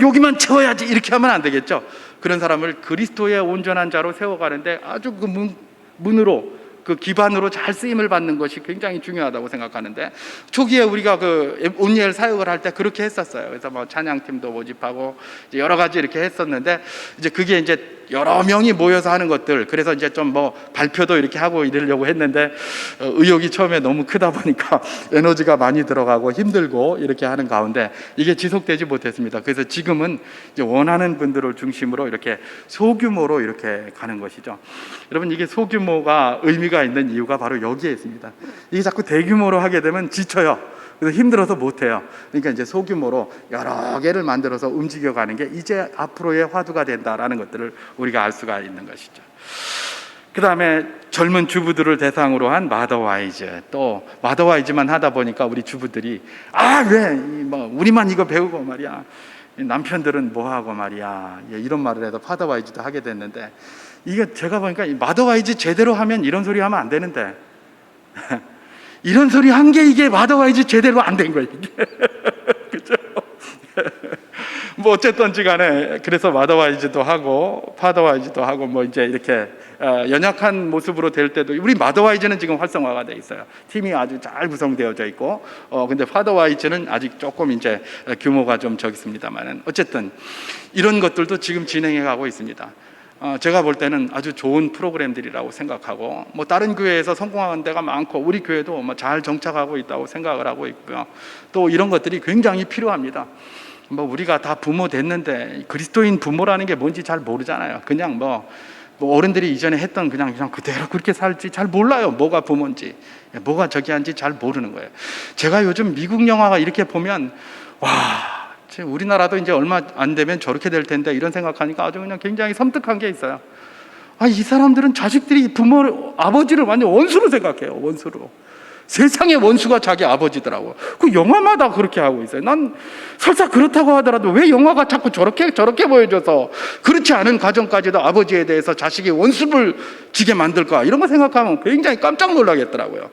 여기만 채워야지 이렇게 하면 안 되겠죠. 그런 사람을 그리스도의 온전한 자로 세워가는데 아주 그 문으로, 그 기반으로 잘 쓰임을 받는 것이 굉장히 중요하다고 생각하는데, 초기에 우리가 그 온니엘 사역을 할 때 그렇게 했었어요. 그래서 뭐 찬양팀도 모집하고 이제 여러 가지 이렇게 했었는데, 이제 그게 이제 여러 명이 모여서 하는 것들, 그래서 이제 좀 뭐 발표도 이렇게 하고 이러려고 했는데 의욕이 처음에 너무 크다 보니까 에너지가 많이 들어가고 힘들고 이렇게 하는 가운데 이게 지속되지 못했습니다. 그래서 지금은 이제 원하는 분들을 중심으로 이렇게 소규모로 이렇게 가는 것이죠. 여러분, 이게 소규모가 의미가 있는 이유가 바로 여기에 있습니다. 이게 자꾸 대규모로 하게 되면 지쳐요. 그래서 힘들어서 못해요. 그러니까 이제 소규모로 여러 개를 만들어서 움직여가는 게 이제 앞으로의 화두가 된다라는 것들을 우리가 알 수가 있는 것이죠. 그 다음에 젊은 주부들을 대상으로 한 마더와이즈, 또 마더와이즈만 하다 보니까 우리 주부들이 왜 뭐 우리만 이거 배우고 말이야, 남편들은 뭐 하고 말이야, 이런 말을 해서 파더와이즈도 하게 됐는데, 이게 제가 보니까 이 마더와이즈 제대로 하면 이런 소리 하면 안 되는데 이런 소리 한 게 이게 마더와이즈 제대로 안 된 거예요. 그죠? 뭐 어쨌든지 간에 그래서 마더와이즈도 하고 파더와이즈도 하고 뭐 이제 이렇게 연약한 모습으로 될 때도, 우리 마더와이즈는 지금 활성화가 돼 있어요. 팀이 아주 잘 구성되어져 있고, 근데 파더와이즈는 아직 조금 이제 규모가 좀 적습니다만은, 어쨌든 이런 것들도 지금 진행해 가고 있습니다. 제가 볼 때는 아주 좋은 프로그램들이라고 생각하고, 뭐 다른 교회에서 성공한 데가 많고 우리 교회도 뭐 잘 정착하고 있다고 생각을 하고 있고요. 또 이런 것들이 굉장히 필요합니다. 뭐 우리가 다 부모 됐는데 그리스도인 부모라는 게 뭔지 잘 모르잖아요. 그냥 뭐 어른들이 이전에 했던 그냥 그대로 그렇게 살지 잘 몰라요. 뭐가 부모인지, 뭐가 저기한지 잘 모르는 거예요. 제가 요즘 미국 영화가 이렇게 보면 우리나라도 이제 얼마 안 되면 저렇게 될 텐데 이런 생각하니까 아주 그냥 굉장히 섬뜩한 게 있어요. 이 사람들은 자식들이 아버지를 완전 원수로 생각해요. 원수로. 세상의 원수가 자기 아버지더라고. 그 영화마다 그렇게 하고 있어요. 난 설사 그렇다고 하더라도 왜 영화가 자꾸 저렇게 보여줘서 그렇지 않은 가정까지도 아버지에 대해서 자식이 원수를 지게 만들까, 이런 거 생각하면 굉장히 깜짝 놀라겠더라고요.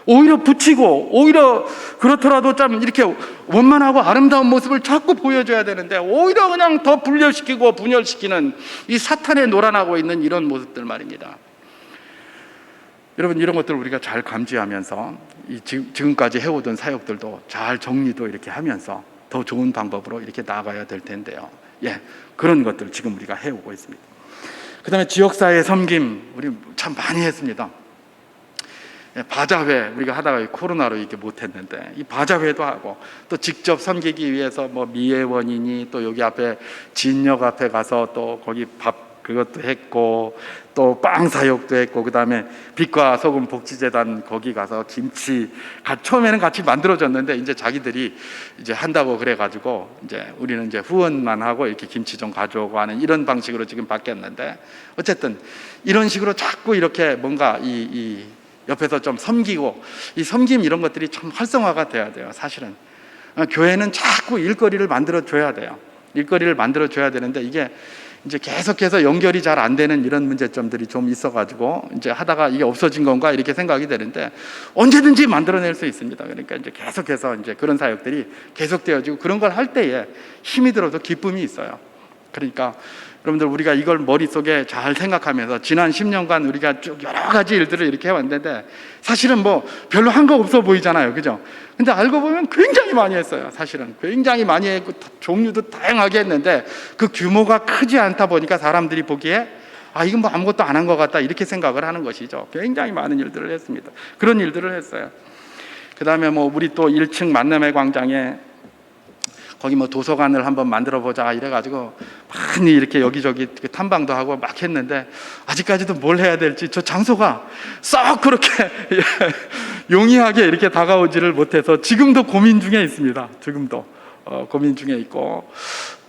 오히려 붙이고, 오히려 그렇더라도 좀 이렇게 원만하고 아름다운 모습을 자꾸 보여줘야 되는데, 오히려 그냥 더 분열시키고 분열시키는 이 사탄에 놀아나고 있는 이런 모습들 말입니다. 여러분, 이런 것들을 우리가 잘 감지하면서 지금까지 해오던 사역들도 잘 정리도 이렇게 하면서 더 좋은 방법으로 이렇게 나아가야 될 텐데요. 그런 것들 지금 우리가 해오고 있습니다. 그 다음에 지역사회 섬김 우리 참 많이 했습니다. 바자회 우리가 하다가 코로나로 이렇게 못했는데, 이 바자회도 하고, 또 직접 섬기기 위해서 뭐 미애원이니 또 여기 앞에 진역 앞에 가서 또 거기 밥 그것도 했고, 또 빵 사역도 했고, 그 다음에 빛과 소금 복지재단 거기 가서 김치 처음에는 같이 만들어줬는데 이제 자기들이 이제 한다고 그래가지고 이제 우리는 이제 후원만 하고 이렇게 김치 좀 가져오고 하는 이런 방식으로 지금 바뀌었는데, 어쨌든 이런 식으로 자꾸 이렇게 뭔가 이 옆에서 좀 섬기고, 이 섬김 이런 것들이 참 활성화가 돼야 돼요. 사실은 교회는 자꾸 일거리를 만들어 줘야 돼요. 일거리를 만들어 줘야 되는데 이게 이제 계속해서 연결이 잘 안 되는 이런 문제점들이 좀 있어가지고 이제 하다가 이게 없어진 건가 이렇게 생각이 되는데, 언제든지 만들어낼 수 있습니다. 그러니까 이제 계속해서 이제 그런 사역들이 계속되어지고, 그런 걸 할 때에 힘이 들어도 기쁨이 있어요. 그러니까 여러분들, 우리가 이걸 머릿속에 잘 생각하면서 지난 10년간 우리가 쭉 여러 가지 일들을 이렇게 해왔는데, 사실은 뭐 별로 한 거 없어 보이잖아요, 그죠? 근데 알고 보면 굉장히 많이 했어요. 사실은 굉장히 많이 했고 종류도 다양하게 했는데, 그 규모가 크지 않다 보니까 사람들이 보기에 이건 뭐 아무것도 안 한 것 같다 이렇게 생각을 하는 것이죠. 굉장히 많은 일들을 했습니다. 그런 일들을 했어요. 그 다음에 뭐 우리 또 1층 만남의 광장에 거기 뭐 도서관을 한번 만들어 보자 이래가지고 많이 이렇게 여기저기 탐방도 하고 막 했는데, 아직까지도 뭘 해야 될지 저 장소가 썩 그렇게 용이하게 이렇게 다가오지를 못해서 지금도 고민 중에 있습니다. 지금도 고민 중에 있고,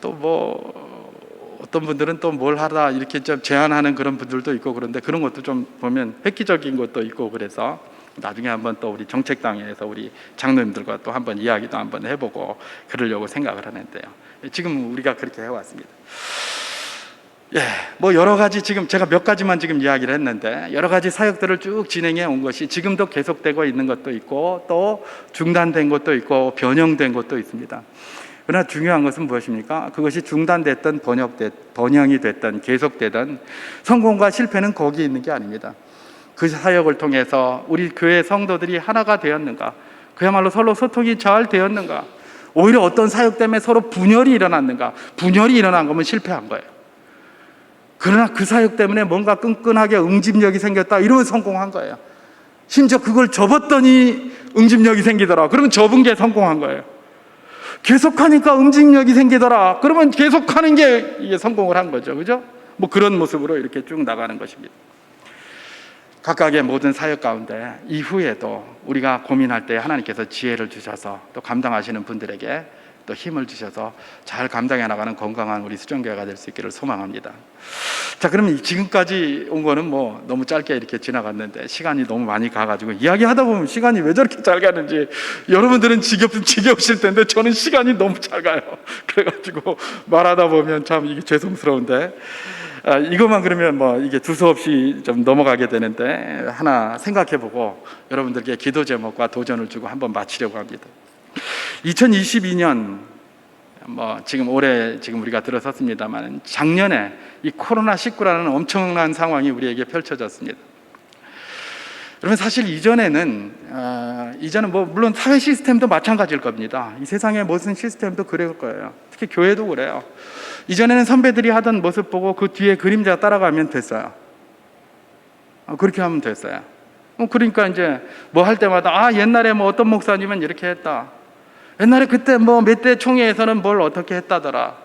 또 뭐 어떤 분들은 또 뭘 하다 이렇게 좀 제안하는 그런 분들도 있고, 그런데 그런 것도 좀 보면 획기적인 것도 있고, 그래서 나중에 한번 또 우리 정책당에서 우리 장로님들과 또 한번 이야기도 한번 해보고 그러려고 생각을 하는데요. 지금 우리가 그렇게 해왔습니다. 뭐 여러 가지, 지금 제가 몇 가지만 지금 이야기를 했는데, 여러 가지 사역들을 쭉 진행해 온 것이 지금도 계속되고 있는 것도 있고, 또 중단된 것도 있고, 변형된 것도 있습니다. 그러나 중요한 것은 무엇입니까? 그것이 중단됐든 번영이 됐든 계속되든 성공과 실패는 거기에 있는 게 아닙니다. 그 사역을 통해서 우리 교회 성도들이 하나가 되었는가, 그야말로 서로 소통이 잘 되었는가, 오히려 어떤 사역 때문에 서로 분열이 일어났는가. 분열이 일어난 거면 실패한 거예요. 그러나 그 사역 때문에 뭔가 끈끈하게 응집력이 생겼다, 이러면 성공한 거예요. 심지어 그걸 접었더니 응집력이 생기더라, 그러면 접은 게 성공한 거예요. 계속하니까 응집력이 생기더라, 그러면 계속하는 게 이게 성공을 한 거죠. 그죠? 뭐 그런 모습으로 이렇게 쭉 나가는 것입니다. 각각의 모든 사역 가운데 이후에도 우리가 고민할 때 하나님께서 지혜를 주셔서 또 감당하시는 분들에게 또 힘을 주셔서 잘 감당해 나가는 건강한 우리 수정교회가 될 수 있기를 소망합니다. 자, 그러면 지금까지 온 거는 뭐 너무 짧게 이렇게 지나갔는데, 시간이 너무 많이 가가지고 이야기하다 보면 시간이 왜 저렇게 잘 가는지 여러분들은 지겨우실 텐데 저는 시간이 너무 잘 가요. 그래가지고 말하다 보면 참 이게 죄송스러운데, 이것만 그러면 뭐 이게 두서없이 좀 넘어가게 되는데, 하나 생각해보고 여러분들께 기도 제목과 도전을 주고 한번 마치려고 합니다. 2022년 뭐 지금 올해 지금 우리가 들어섰습니다만, 작년에 이 코로나19라는 엄청난 상황이 우리에게 펼쳐졌습니다. 그러면 사실 이전에는 뭐 물론 사회 시스템도 마찬가지일 겁니다. 이 세상의 모든 시스템도 그럴 거예요. 특히 교회도 그래요. 이전에는 선배들이 하던 모습 보고 그 뒤에 그림자 따라가면 됐어요. 그렇게 하면 됐어요. 그러니까 이제 뭐 할 때마다 옛날에 뭐 어떤 목사님은 이렇게 했다, 옛날에 그때 뭐 몇 대 총회에서는 뭘 어떻게 했다더라,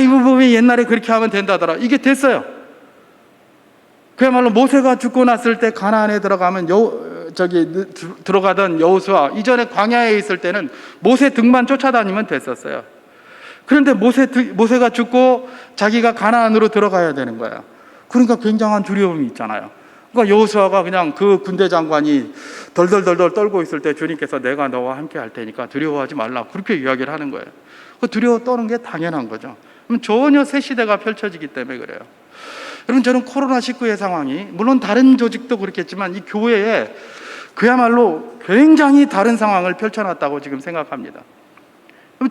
이거 보면 옛날에 그렇게 하면 된다더라, 이게 됐어요. 그야말로 모세가 죽고 났을 때 가나안에 들어가면 들어가던 여호수아, 이전에 광야에 있을 때는 모세 등만 쫓아다니면 됐었어요. 그런데 모세가 죽고 자기가 가나안으로 들어가야 되는 거예요. 그러니까 굉장한 두려움이 있잖아요. 그러니까 여호수아가 그냥 그 군대 장관이 덜덜덜 떨고 있을 때 주님께서 내가 너와 함께 할 테니까 두려워하지 말라, 그렇게 이야기를 하는 거예요. 그 두려워 떠는 게 당연한 거죠. 그럼 전혀 새 시대가 펼쳐지기 때문에 그래요. 여러분, 저는 코로나19의 상황이 물론 다른 조직도 그렇겠지만 이 교회에 그야말로 굉장히 다른 상황을 펼쳐놨다고 지금 생각합니다.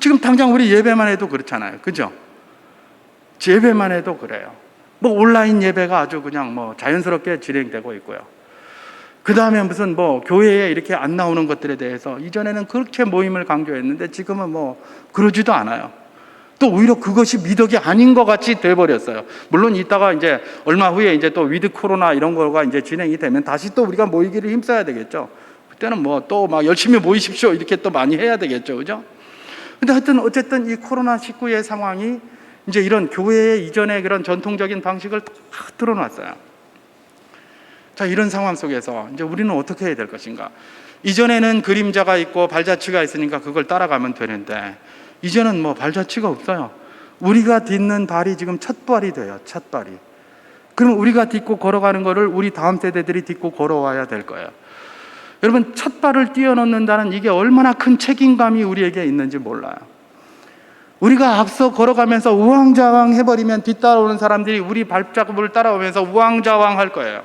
지금 당장 우리 예배만 해도 그렇잖아요. 그죠? 예배만 해도 그래요. 뭐 온라인 예배가 아주 그냥 뭐 자연스럽게 진행되고 있고요. 그 다음에 무슨 뭐 교회에 이렇게 안 나오는 것들에 대해서 이전에는 그렇게 모임을 강조했는데 지금은 뭐 그러지도 않아요. 또 오히려 그것이 미덕이 아닌 것 같이 돼버렸어요. 물론 이따가 이제 얼마 후에 이제 또 위드 코로나 이런 거가 이제 진행이 되면 다시 또 우리가 모이기를 힘써야 되겠죠. 그때는 뭐 또 막 열심히 모이십시오 이렇게 또 많이 해야 되겠죠. 그죠? 근데 하여튼 어쨌든 이 코로나19의 상황이 이제 이런 교회의 이전의 그런 전통적인 방식을 다 틀어놨어요. 자, 이런 상황 속에서 이제 우리는 어떻게 해야 될 것인가? 이전에는 그림자가 있고 발자취가 있으니까 그걸 따라가면 되는데, 이제는 뭐 발자취가 없어요. 우리가 딛는 발이 지금 첫 발이 돼요. 첫 발이. 그럼 우리가 딛고 걸어가는 거를 우리 다음 세대들이 딛고 걸어와야 될 거예요. 여러분, 첫 발을 뛰어넘는다는 이게 얼마나 큰 책임감이 우리에게 있는지 몰라요. 우리가 앞서 걸어가면서 우왕좌왕 해버리면 뒤따라오는 사람들이 우리 발자국을 따라오면서 우왕좌왕 할 거예요.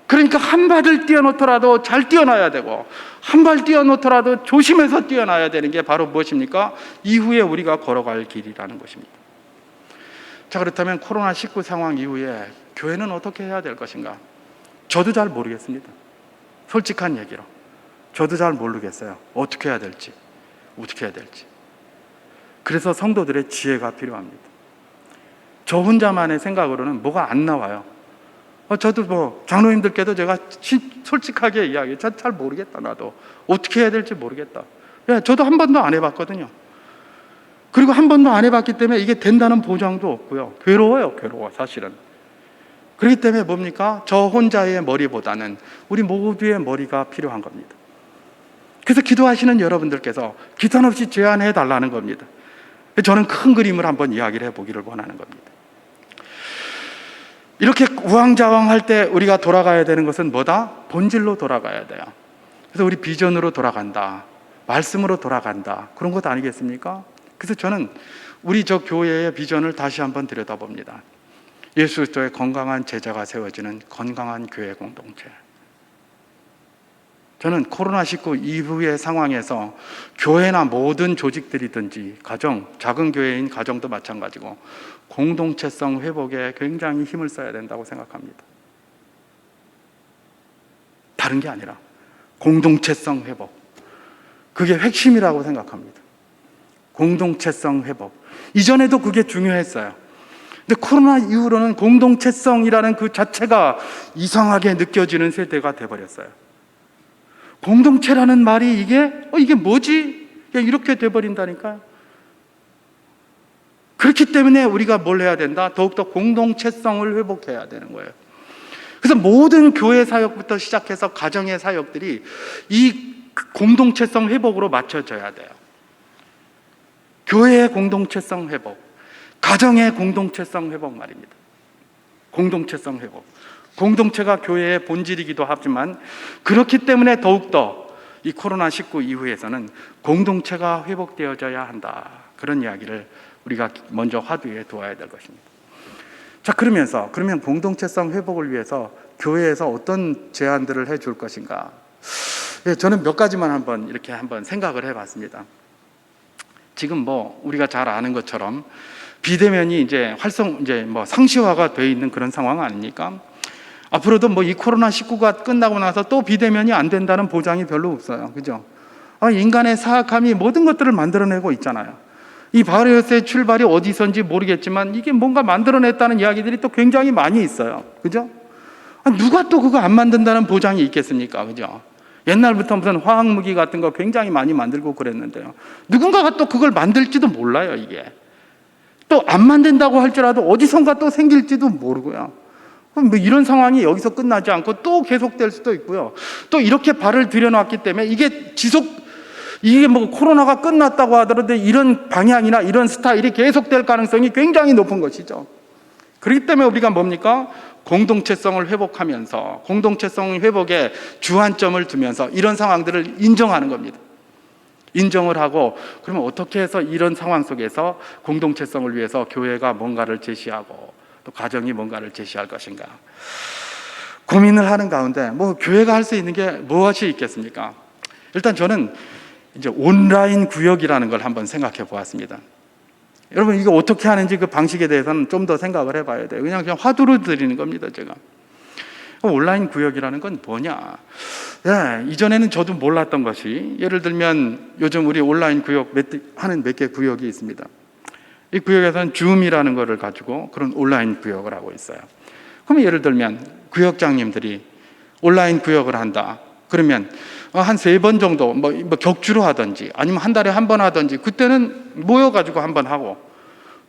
그러니까 한 발을 뛰어놓더라도 잘 뛰어놔야 되고, 한 발 뛰어놓더라도 조심해서 뛰어놔야 되는 게 바로 무엇입니까? 이후에 우리가 걸어갈 길이라는 것입니다. 자, 그렇다면 코로나19 상황 이후에 교회는 어떻게 해야 될 것인가? 저도 잘 모르겠습니다. 솔직한 얘기로 저도 잘 모르겠어요. 어떻게 해야 될지. 그래서 성도들의 지혜가 필요합니다. 저 혼자만의 생각으로는 뭐가 안 나와요. 저도 뭐 장로님들께도 제가 솔직하게 이야기해요. 잘 모르겠다. 나도 어떻게 해야 될지 모르겠다. 저도 한 번도 안 해봤거든요. 그리고 한 번도 안 해봤기 때문에 이게 된다는 보장도 없고요. 괴로워요. 사실은. 그렇기 때문에 뭡니까? 저 혼자의 머리보다는 우리 모두의 머리가 필요한 겁니다. 그래서 기도하시는 여러분들께서 기탄 없이 제안해 달라는 겁니다. 저는 큰 그림을 한번 이야기를 해보기를 원하는 겁니다. 이렇게 우왕좌왕할 때 우리가 돌아가야 되는 것은 뭐다? 본질로 돌아가야 돼요. 그래서 우리 비전으로 돌아간다, 말씀으로 돌아간다, 그런 것 아니겠습니까? 그래서 저는 우리 저 교회의 비전을 다시 한번 들여다봅니다. 예수 그리스도의 건강한 제자가 세워지는 건강한 교회 공동체. 저는 코로나19 이후의 상황에서 교회나 모든 조직들이든지 가정, 작은 교회인 가정도 마찬가지고 공동체성 회복에 굉장히 힘을 써야 된다고 생각합니다. 다른 게 아니라 공동체성 회복, 그게 핵심이라고 생각합니다. 공동체성 회복. 이전에도 그게 중요했어요. 근데 코로나 이후로는 공동체성이라는 그 자체가 이상하게 느껴지는 세대가 돼버렸어요. 공동체라는 말이 이게 뭐지? 이렇게 돼버린다니까요. 그렇기 때문에 우리가 뭘 해야 된다? 더욱더 공동체성을 회복해야 되는 거예요. 그래서 모든 교회 사역부터 시작해서 가정의 사역들이 이 공동체성 회복으로 맞춰져야 돼요. 교회의 공동체성 회복, 가정의 공동체성 회복 말입니다. 공동체성 회복. 공동체가 교회의 본질이기도 하지만 그렇기 때문에 더욱더 이 코로나19 이후에서는 공동체가 회복되어져야 한다. 그런 이야기를 우리가 먼저 화두에 두어야 될 것입니다. 자, 그러면 공동체성 회복을 위해서 교회에서 어떤 제안들을 해줄 것인가? 저는 몇 가지만 한번 생각을 해봤습니다. 지금 뭐 우리가 잘 아는 것처럼 비대면이 이제 상시화가 되어 있는 그런 상황 아닙니까? 앞으로도 뭐 이 코로나19가 끝나고 나서 또 비대면이 안 된다는 보장이 별로 없어요. 그죠? 인간의 사악함이 모든 것들을 만들어내고 있잖아요. 이 바이러스의 출발이 어디선지 모르겠지만 이게 뭔가 만들어냈다는 이야기들이 또 굉장히 많이 있어요. 그죠? 누가 또 그거 안 만든다는 보장이 있겠습니까? 그죠? 옛날부터 무슨 화학무기 같은 거 굉장히 많이 만들고 그랬는데요. 누군가가 또 그걸 만들지도 몰라요, 이게. 또 안 만든다고 할지라도 어디선가 또 생길지도 모르고요. 뭐 이런 상황이 여기서 끝나지 않고 또 계속될 수도 있고요. 또 이렇게 발을 들여놨기 때문에 이게 뭐 코로나가 끝났다고 하더라도 이런 방향이나 이런 스타일이 계속될 가능성이 굉장히 높은 것이죠. 그렇기 때문에 우리가 뭡니까? 공동체성을 회복하면서 공동체성 회복에 주안점을 두면서 이런 상황들을 인정하는 겁니다. 인정을 하고 그러면 어떻게 해서 이런 상황 속에서 공동체성을 위해서 교회가 뭔가를 제시하고 또 가정이 뭔가를 제시할 것인가 고민을 하는 가운데 뭐 교회가 할 수 있는 게 무엇이 있겠습니까? 일단 저는 이제 온라인 구역이라는 걸 한번 생각해 보았습니다. 여러분 이거 어떻게 하는지 그 방식에 대해서는 좀 더 생각을 해봐야 돼요. 그냥 화두로 드리는 겁니다. 제가 온라인 구역이라는 건 뭐냐? 이전에는 저도 몰랐던 것이 예를 들면 요즘 우리 온라인 구역 하는 몇 개 구역이 있습니다. 이 구역에서는 줌이라는 거를 가지고 그런 온라인 구역을 하고 있어요. 그러면 예를 들면 구역장님들이 온라인 구역을 한다. 그러면 한 3번 정도 뭐 격주로 하든지 아니면 한 달에 한 번 하든지 그때는 모여가지고 한 번 하고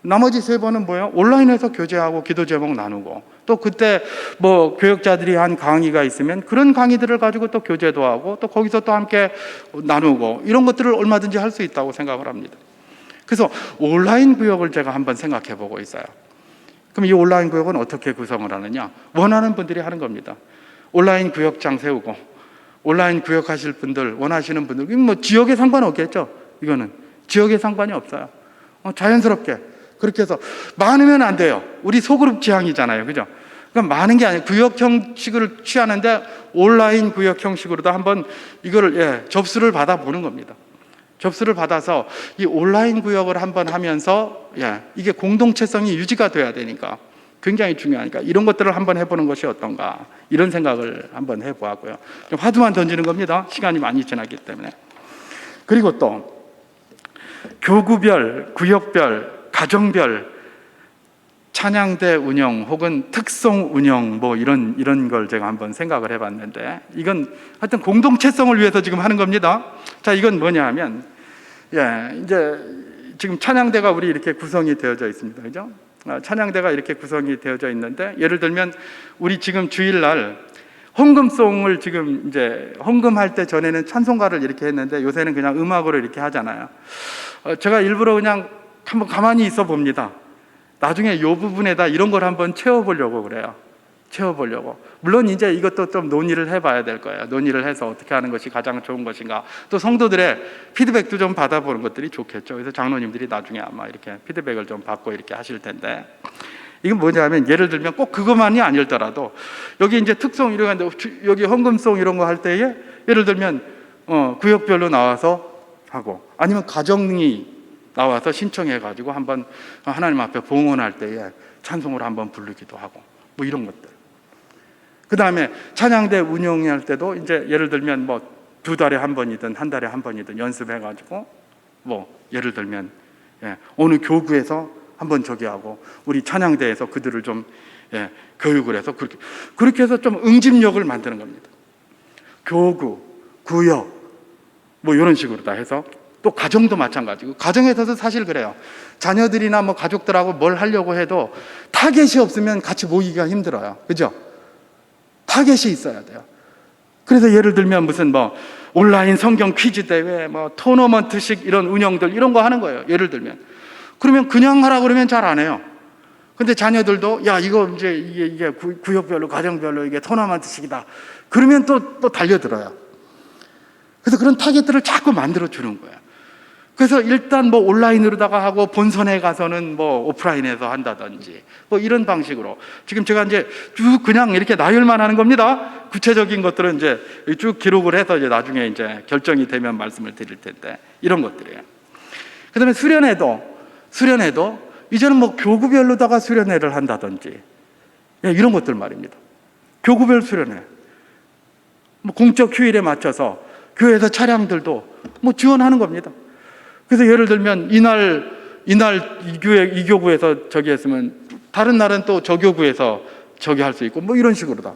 나머지 3번은 뭐예요? 온라인에서 교제하고 기도 제목 나누고, 또 그때 뭐 교역자들이 한 강의가 있으면 그런 강의들을 가지고 또 교제도 하고, 또 거기서 또 함께 나누고, 이런 것들을 얼마든지 할 수 있다고 생각을 합니다. 그래서 온라인 구역을 제가 한번 생각해 보고 있어요. 그럼 이 온라인 구역은 어떻게 구성을 하느냐? 원하는 분들이 하는 겁니다. 온라인 구역장 세우고, 온라인 구역 하실 분들, 원하시는 분들, 뭐 지역에 상관없겠죠. 이거는 지역에 상관이 없어요. 자연스럽게 그렇게 해서, 많으면 안 돼요. 우리 소그룹 지향이잖아요, 그죠? 그러니까 많은 게 아니에요. 구역 형식을 취하는데 온라인 구역 형식으로도 한번 이거를 접수를 받아 보는 겁니다. 접수를 받아서 이 온라인 구역을 한번 하면서 이게 공동체성이 유지가 돼야 되니까 굉장히 중요하니까 이런 것들을 한번 해보는 것이 어떤가, 이런 생각을 한번 해보았고요. 화두만 던지는 겁니다. 시간이 많이 지났기 때문에. 그리고 또 교구별, 구역별, 가정별 찬양대 운영 혹은 특송 운영, 뭐 이런 걸 제가 한번 생각을 해봤는데, 이건 하여튼 공동체성을 위해서 지금 하는 겁니다. 자, 이건 뭐냐 하면, 이제 지금 찬양대가 우리 이렇게 구성이 되어져 있습니다, 그죠? 찬양대가 이렇게 구성이 되어져 있는데, 예를 들면 우리 지금 주일날 헌금송을 지금 이제 헌금할 때 전에는 찬송가를 이렇게 했는데 요새는 그냥 음악으로 이렇게 하잖아요. 제가 일부러 그냥 한번 가만히 있어 봅니다. 나중에 이 부분에다 이런 걸 한번 채워보려고 그래요. 채워보려고. 물론 이제 이것도 좀 논의를 해봐야 될 거예요. 논의를 해서 어떻게 하는 것이 가장 좋은 것인가. 또 성도들의 피드백도 좀 받아보는 것들이 좋겠죠. 그래서 장로님들이 나중에 아마 이렇게 피드백을 좀 받고 이렇게 하실 텐데, 이건 뭐냐면, 예를 들면 꼭 그것만이 아니더라도 여기 이제 특송 이런 거, 여기 헌금송 이런 거 할 때에 예를 들면 구역별로 나와서 하고, 아니면 가정이 나와서 신청해가지고 한번 하나님 앞에 봉헌할 때에 찬송을 한번 부르기도 하고, 뭐 이런 것들. 그 다음에 찬양대 운영할 때도 이제 예를 들면 뭐 2달에 한 번이든 1달에 한 번이든 연습해가지고, 뭐 예를 들면 어느 교구에서 한번 저기 하고, 우리 찬양대에서 그들을 좀 교육을 해서 그렇게 해서 좀 응집력을 만드는 겁니다. 교구, 구역, 뭐 이런 식으로 다 해서. 또 가정도 마찬가지고, 가정에서도 사실 그래요. 자녀들이나 뭐 가족들하고 뭘 하려고 해도 타겟이 없으면 같이 모이기가 힘들어요, 그죠? 타겟이 있어야 돼요. 그래서 예를 들면 무슨 뭐 온라인 성경 퀴즈 대회, 뭐 토너먼트식 이런 운영들, 이런 거 하는 거예요, 예를 들면. 그러면 그냥 하라 그러면 잘 안 해요. 근데 자녀들도 이거 이제 이게 구역별로, 가정별로 이게 토너먼트식이다 그러면 또 달려들어요. 그래서 그런 타겟들을 자꾸 만들어 주는 거예요. 그래서 일단 뭐 온라인으로다가 하고, 본선에 가서는 뭐 오프라인에서 한다든지, 뭐 이런 방식으로 지금 제가 이제 쭉 그냥 이렇게 나열만 하는 겁니다. 구체적인 것들은 이제 쭉 기록을 해서 이제 나중에 이제 결정이 되면 말씀을 드릴 텐데, 이런 것들이에요. 그 다음에 수련회도 이제는 뭐 교구별로다가 수련회를 한다든지, 이런 것들 말입니다. 교구별 수련회, 뭐 공적 휴일에 맞춰서 교회에서 차량들도 뭐 지원하는 겁니다. 그래서 예를 들면 이날 이 교구에서 저기 했으면 다른 날은 또 저 교구에서 저기 할 수 있고, 뭐 이런 식으로 다.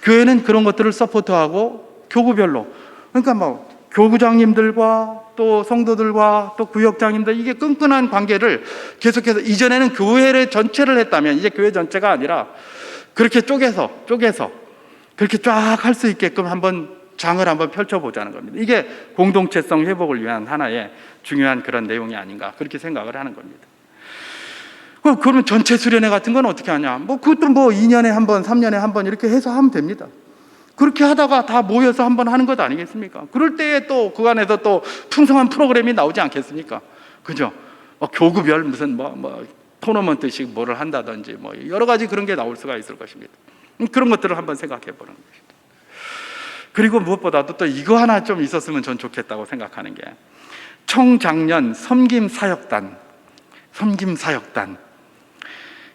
교회는 그런 것들을 서포트하고, 교구별로, 그러니까 뭐 교구장님들과 또 성도들과 또 구역장님들, 이게 끈끈한 관계를 계속해서, 이전에는 교회를 전체를 했다면 이제 교회 전체가 아니라 그렇게 쪼개서 그렇게 쫙 할 수 있게끔 한번 장을 한번 펼쳐보자는 겁니다. 이게 공동체성 회복을 위한 하나의 중요한 그런 내용이 아닌가, 그렇게 생각을 하는 겁니다. 그러면 전체 수련회 같은 건 어떻게 하냐? 뭐 그것도 뭐 2년에 한 번, 3년에 한 번 이렇게 해서 하면 됩니다. 그렇게 하다가 다 모여서 한번 하는 것 아니겠습니까? 그럴 때에 또 그 안에서 또 풍성한 프로그램이 나오지 않겠습니까? 그죠? 교구별 무슨 뭐 토너먼트식 뭐를 한다든지, 뭐 여러 가지 그런 게 나올 수가 있을 것입니다. 그런 것들을 한번 생각해 보는 것입니다. 그리고 무엇보다도 또 이거 하나 좀 있었으면 전 좋겠다고 생각하는 게, 청장년 섬김사역단.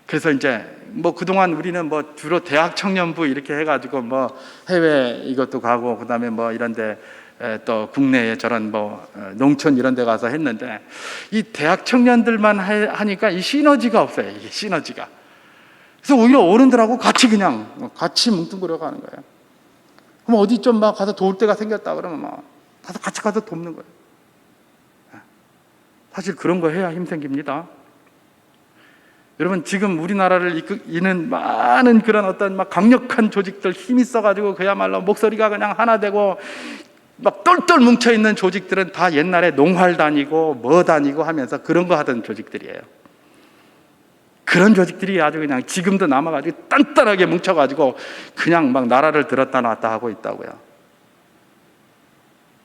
그래서 이제 뭐 그동안 우리는 뭐 주로 대학 청년부 이렇게 해가지고 뭐 해외 이것도 가고, 그 다음에 뭐 이런데 또 국내에 저런 뭐 농촌 이런 데 가서 했는데, 이 대학 청년들만 하니까 이 시너지가 없어요, 이게 시너지가. 그래서 오히려 어른들하고 같이 뭉뚱그려 가는 거예요. 그럼 어디 좀 막 가서 도울 때가 생겼다 그러면 막 같이 가서 돕는 거예요. 사실 그런 거 해야 힘 생깁니다. 여러분, 지금 우리나라를 이끄는 많은 그런 어떤 막 강력한 조직들, 힘이 있어가지고 그야말로 목소리가 그냥 하나 되고 막 똘똘 뭉쳐있는 조직들은 다 옛날에 농활 다니고 뭐 다니고 하면서 그런 거 하던 조직들이에요. 그런 조직들이 아주 그냥 지금도 남아가지고 단단하게 뭉쳐가지고 그냥 막 나라를 들었다 놨다 하고 있다고요.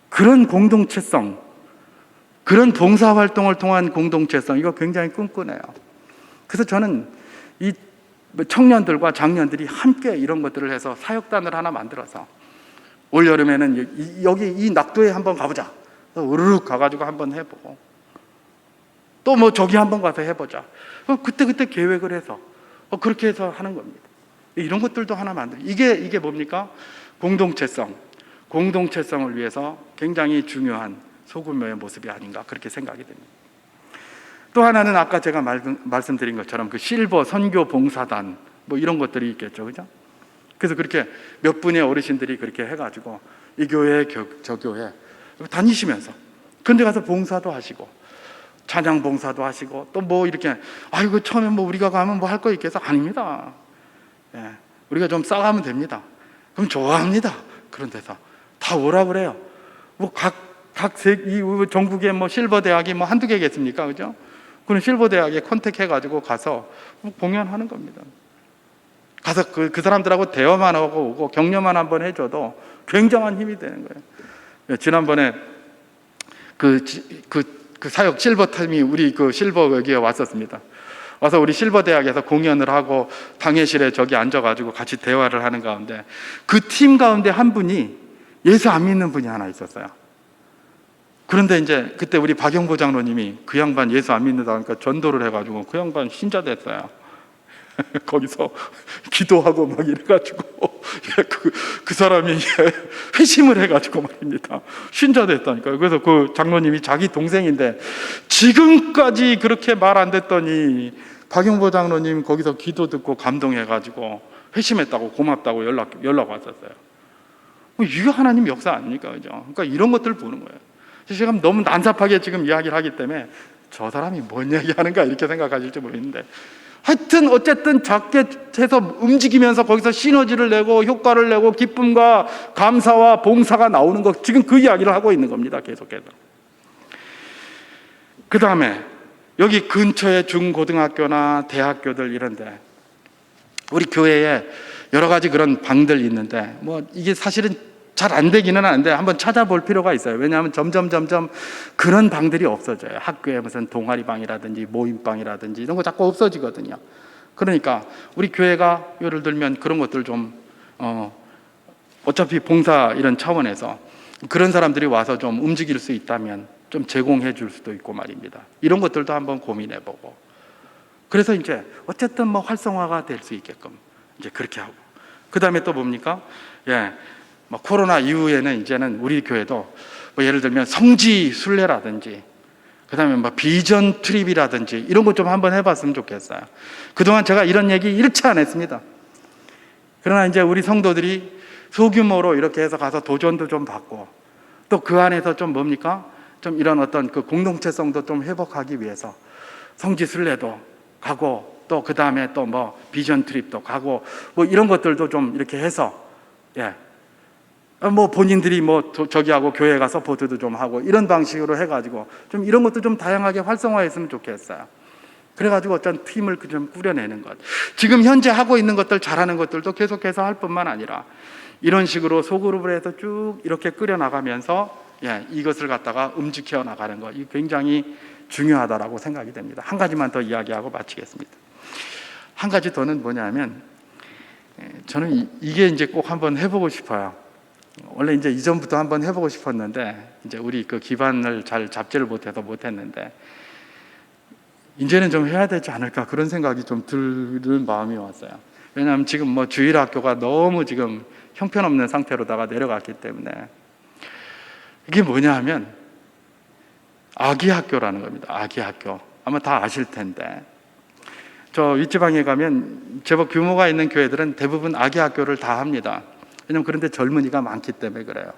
그런 공동체성, 그런 봉사활동을 통한 공동체성, 이거 굉장히 끈끈해요. 그래서 저는 이 청년들과 장년들이 함께 이런 것들을 해서 사역단을 하나 만들어서 올여름에는 여기 이 낙도에 한번 가보자. 우르륵 가가지고 한번 해보고 또 뭐 저기 한번 가서 해보자. 그때 계획을 해서 그렇게 해서 하는 겁니다. 이런 것들도 하나 만들어. 이게 뭡니까? 공동체성을 위해서 굉장히 중요한 소규모의 모습이 아닌가 그렇게 생각이 됩니다. 또 하나는 아까 제가 말씀드린 것처럼 그 실버 선교 봉사단 뭐 이런 것들이 있겠죠, 그죠? 그래서 그렇게 몇 분의 어르신들이 그렇게 해가지고 이 교회 저 교회 다니시면서 그런데 가서 봉사도 하시고 찬양 봉사도 하시고 또 뭐 이렇게 아이고 처음에 뭐 우리가 가면 뭐 할 거 있겠어? 아닙니다. 예, 우리가 좀 싸가면 됩니다. 그럼 좋아합니다. 그런 데서 다 오라 그래요. 뭐 이 전국에 뭐 실버 대학이 뭐 한두 개겠습니까, 그죠? 그런 실버 대학에 컨택해가지고 가서 공연하는 겁니다. 가서 그 사람들하고 대화만 하고 오고 격려만 한번 해줘도 굉장한 힘이 되는 거예요. 지난번에 그 사역 실버 팀이 우리 그 실버 여기에 왔었습니다. 와서 우리 실버 대학에서 공연을 하고 당회실에 저기 앉아가지고 같이 대화를 하는 가운데 그 팀 가운데 한 분이 예수 안 믿는 분이 하나 있었어요. 그런데 이제 그때 우리 박영보 장로님이 그 양반 예수 안 믿는다 하니까 전도를 해가지고 그 양반 신자 됐어요. 거기서 기도하고 막 이래가지고 그 사람이 회심을 해가지고 말입니다. 신자 됐다니까요. 그래서 그 장로님이 자기 동생인데 지금까지 그렇게 말 안 됐더니 박영보 장로님 거기서 기도 듣고 감동해가지고 회심했다고 고맙다고 연락 왔었어요. 이게 하나님 역사 아닙니까, 그죠? 그러니까 이런 것들을 보는 거예요. 제가 너무 난잡하게 지금 이야기를 하기 때문에 저 사람이 뭔 얘기하는가 이렇게 생각하실지 모르겠는데 하여튼 어쨌든 작게 해서 움직이면서 거기서 시너지를 내고 효과를 내고 기쁨과 감사와 봉사가 나오는 것, 지금 그 이야기를 하고 있는 겁니다. 계속해서. 그 다음에 여기 근처에 중고등학교나 대학교들 이런데 우리 교회에 여러 가지 그런 방들 있는데 뭐 이게 사실은 잘 안 되기는 하는데 한번 찾아볼 필요가 있어요. 왜냐하면 점점 그런 방들이 없어져요. 학교에 무슨 동아리방이라든지 모임방이라든지 이런 거 자꾸 없어지거든요. 그러니까 우리 교회가 예를 들면 그런 것들 좀 어차피 봉사 이런 차원에서 그런 사람들이 와서 좀 움직일 수 있다면 좀 제공해 줄 수도 있고 말입니다. 이런 것들도 한번 고민해 보고 그래서 이제 어쨌든 뭐 활성화가 될 수 있게끔 이제 그렇게 하고 그 다음에 또 뭡니까? 뭐 코로나 이후에는 이제는 우리 교회도 뭐 예를 들면 성지 순례라든지 그 다음에 뭐 비전 트립이라든지 이런 것 좀 한번 해봤으면 좋겠어요. 그동안 제가 이런 얘기 일체 안 했습니다. 그러나 이제 우리 성도들이 소규모로 이렇게 해서 가서 도전도 좀 받고 또 그 안에서 좀 뭡니까? 좀 이런 어떤 그 공동체성도 좀 회복하기 위해서 성지 순례도 가고 또 그 다음에 또 뭐 비전 트립도 가고 뭐 이런 것들도 좀 이렇게 해서 뭐 본인들이 뭐 저기 하고 교회 가서 보트도 좀 하고 이런 방식으로 해가지고 좀 이런 것도 좀 다양하게 활성화했으면 좋겠어요. 그래가지고 어떤 팀을 좀 꾸려내는 것, 지금 현재 하고 있는 것들 잘하는 것들도 계속해서 할 뿐만 아니라 이런 식으로 소그룹을 해서 쭉 이렇게 끌어나가면서 이것을 갖다가 움직여 나가는 것, 이 굉장히 중요하다라고 생각이 됩니다. 한 가지만 더 이야기하고 마치겠습니다. 한 가지 더는 뭐냐면 저는 이게 이제 꼭 한번 해보고 싶어요. 원래 이제 이전부터 한번 해보고 싶었는데 이제 우리 그 기반을 잘 잡지를 못해서 못했는데 이제는 좀 해야 되지 않을까 그런 생각이 좀 드는 마음이 왔어요. 왜냐하면 지금 뭐 주일학교가 너무 지금 형편없는 상태로다가 내려갔기 때문에 이게 뭐냐 하면 아기학교라는 겁니다. 아기학교 아마 다 아실 텐데 저 윗지방에 가면 제법 규모가 있는 교회들은 대부분 아기학교를 다 합니다. 왜냐면 그런데 젊은이가 많기 때문에 그래요.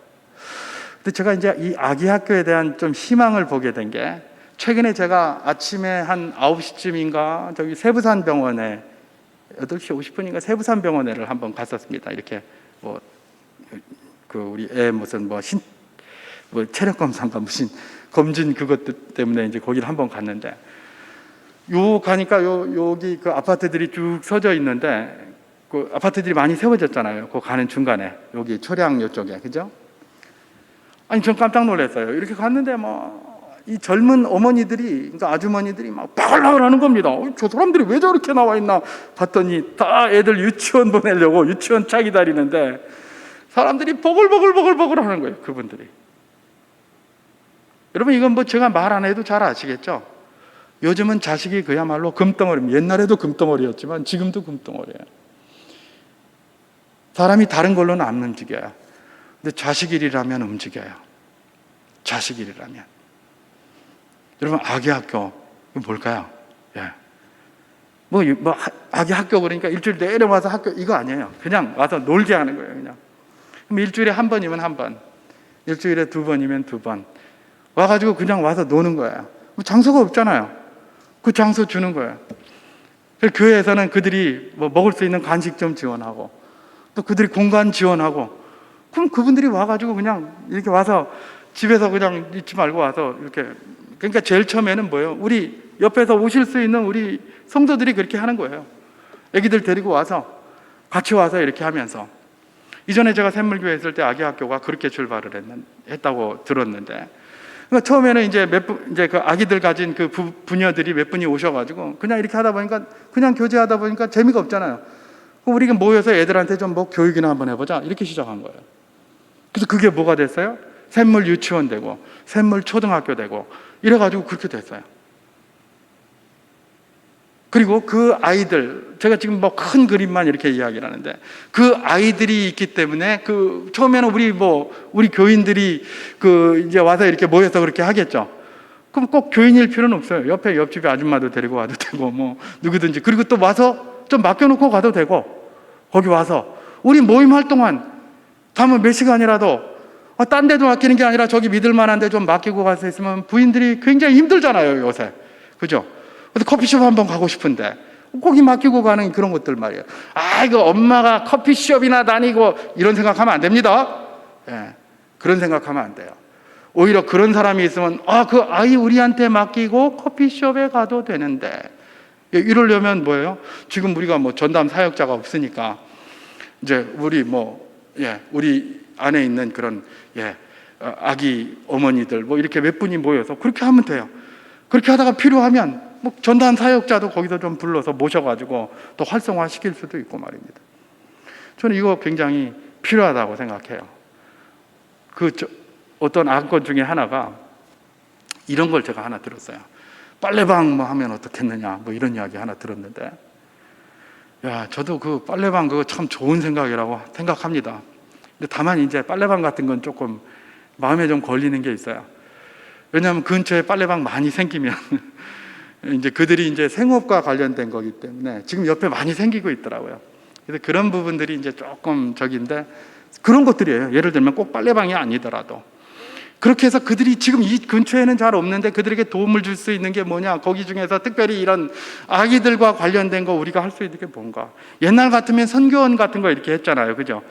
근데 제가 이제 이 아기학교에 대한 좀 희망을 보게 된 게 최근에 제가 아침에 한 9시쯤인가 저기 세부산병원에 8시 50분인가 세부산병원에를 한번 갔었습니다. 이렇게 뭐 그 우리 애 무슨 뭐 체력 검사인가 무슨 검진 그것 때문에 이제 거기를 한번 갔는데 가니까 여기 그 아파트들이 쭉 서져 있는데 그 아파트들이 많이 세워졌잖아요. 그 가는 중간에 여기 초량 이쪽에 그죠? 아니 전 깜짝 놀랐어요. 이렇게 갔는데 이 젊은 어머니들이 그러니까 아주머니들이 막 바글바글 하는 겁니다. 저 사람들이 왜 저렇게 나와 있나 봤더니 다 애들 유치원 보내려고 유치원 차 기다리는데 사람들이 보글보글 하는 거예요. 그분들이. 여러분 이건 뭐 제가 말 안 해도 잘 아시겠죠? 요즘은 자식이 그야말로 금덩어리입니다. 옛날에도 금덩어리였지만 지금도 금덩어리예요. 사람이 다른 걸로는 안 움직여요. 근데 자식일이라면 움직여요. 자식일이라면. 여러분 아기 학교 뭘까요? 예. 뭐 아기 학교 그러니까 일주일 내내 와서 학교 이거 아니에요. 그냥 와서 놀게 하는 거예요. 그냥. 그럼 일주일에 한 번이면 한 번, 일주일에 두 번이면 두 번 와가지고 그냥 와서 노는 거예요. 장소가 없잖아요. 그 장소 주는 거예요. 교회에서는 그들이 뭐 먹을 수 있는 간식 좀 지원하고 또 그들이 공간 지원하고 그럼 그분들이 와가지고 그냥 이렇게 와서 집에서 그냥 있지 말고 와서 이렇게 그러니까 제일 처음에는 뭐예요? 우리 옆에서 오실 수 있는 우리 성도들이 그렇게 하는 거예요. 애기들 데리고 와서 같이 와서 이렇게 하면서 이전에 제가 샘물교회 있을 때 아기 학교가 그렇게 출발을 했다고 들었는데 그러니까 처음에는 이제 그 아기들 가진 그 부녀들이 몇 분이 오셔가지고 그냥 이렇게 하다 보니까 그냥 교제하다 보니까 재미가 없잖아요. 우리가 모여서 애들한테 좀 뭐 교육이나 한번 해보자 이렇게 시작한 거예요. 그래서 그게 뭐가 됐어요? 샘물 유치원 되고 샘물 초등학교 되고 이래가지고 그렇게 됐어요. 그리고 그 아이들 제가 지금 뭐 큰 그림만 이렇게 이야기를 하는데 그 아이들이 있기 때문에 그 처음에는 우리 교인들이 그 이제 와서 이렇게 모여서 그렇게 하겠죠. 그럼 꼭 교인일 필요는 없어요. 옆집에 아줌마도 데리고 와도 되고 뭐 누구든지 그리고 또 와서 좀 맡겨놓고 가도 되고 거기 와서 우리 모임 활동한 다음은 몇 시간이라도 딴 데도 맡기는 게 아니라 저기 믿을 만한 데 좀 맡기고 갈 수 있으면 부인들이 굉장히 힘들잖아요 요새 그죠? 그래서 커피숍 한번 가고 싶은데 거기 맡기고 가는 그런 것들 말이에요. 이거 엄마가 커피숍이나 다니고 이런 생각하면 안 됩니다. 예, 그런 생각하면 안 돼요. 오히려 그런 사람이 있으면 그 아이 우리한테 맡기고 커피숍에 가도 되는데 이러려면 뭐예요? 지금 우리가 뭐 전담 사역자가 없으니까 이제 우리 우리 안에 있는 그런 아기 어머니들 뭐 이렇게 몇 분이 모여서 그렇게 하면 돼요. 그렇게 하다가 필요하면 뭐 전담 사역자도 거기서 좀 불러서 모셔가지고 또 활성화 시킬 수도 있고 말입니다. 저는 이거 굉장히 필요하다고 생각해요. 어떤 안건 중에 하나가 이런 걸 제가 하나 들었어요. 빨래방 뭐 하면 어떻겠느냐 뭐 이런 이야기 하나 들었는데 저도 그 빨래방 그거 참 좋은 생각이라고 생각합니다. 근데 다만 이제 빨래방 같은 건 조금 마음에 좀 걸리는 게 있어요. 왜냐하면 근처에 빨래방 많이 생기면 이제 그들이 이제 생업과 관련된 거기 때문에 지금 옆에 많이 생기고 있더라고요. 그래서 그런 부분들이 이제 조금 저기인데 그런 것들이에요. 예를 들면 꼭 빨래방이 아니더라도 그렇게 해서 그들이 지금 이 근처에는 잘 없는데 그들에게 도움을 줄 수 있는 게 뭐냐, 거기 중에서 특별히 이런 아기들과 관련된 거 우리가 할 수 있는 게 뭔가. 옛날 같으면 선교원 같은 거 이렇게 했잖아요, 그죠?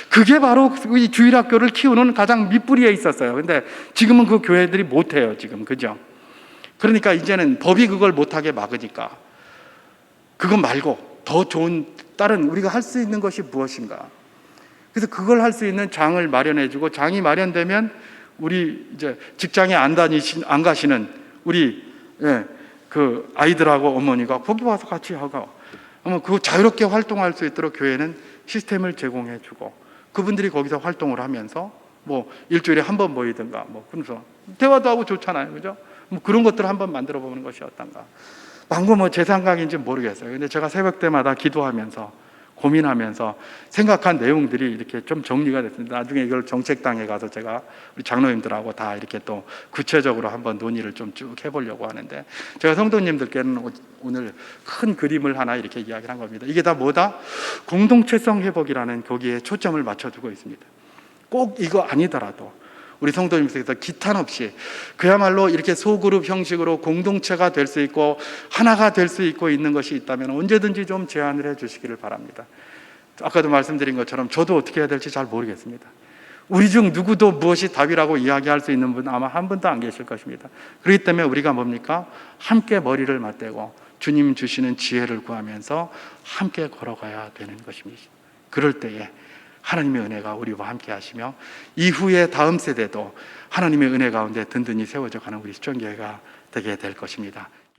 그게 바로 이 주일학교를 키우는 가장 밑뿌리에 있었어요. 근데 지금은 그 교회들이 못해요, 지금, 그죠? 그러니까 이제는 법이 그걸 못하게 막으니까 그거 말고 더 좋은 다른 우리가 할 수 있는 것이 무엇인가. 그래서 그걸 할 수 있는 장을 마련해주고, 장이 마련되면 우리 이제 직장에 안 가시는 우리 그 아이들하고 어머니가 거기 와서 같이 하고 그 자유롭게 활동할 수 있도록 교회는 시스템을 제공해주고 그분들이 거기서 활동을 하면서 뭐 일주일에 한 번 모이든가 뭐 그러면서 대화도 하고 좋잖아요, 그죠? 뭐 그런 것들을 한번 만들어 보는 것이 어떤가. 방금 뭐 제 생각인지 모르겠어요. 근데 제가 새벽 때마다 기도하면서 고민하면서 생각한 내용들이 이렇게 좀 정리가 됐습니다. 나중에 이걸 정책당에 가서 제가 우리 장로님들하고 다 이렇게 또 구체적으로 한번 논의를 좀 쭉 해보려고 하는데, 제가 성도님들께는 오늘 큰 그림을 하나 이렇게 이야기를 한 겁니다. 이게 다 뭐다? 공동체성 회복이라는 거기에 초점을 맞춰두고 있습니다. 꼭 이거 아니더라도 우리 성도님께서 기탄 없이 그야말로 이렇게 소그룹 형식으로 공동체가 될 수 있고 하나가 될 수 있고 있는 것이 있다면 언제든지 좀 제안을 해 주시기를 바랍니다. 아까도 말씀드린 것처럼 저도 어떻게 해야 될지 잘 모르겠습니다. 우리 중 누구도 무엇이 답이라고 이야기할 수 있는 분 아마 한 분도 안 계실 것입니다. 그렇기 때문에 우리가 뭡니까? 함께 머리를 맞대고 주님 주시는 지혜를 구하면서 함께 걸어가야 되는 것입니다. 그럴 때에 하나님의 은혜가 우리와 함께 하시며 이후에 다음 세대도 하나님의 은혜 가운데 든든히 세워져 가는 우리 시청교회가 되게 될 것입니다.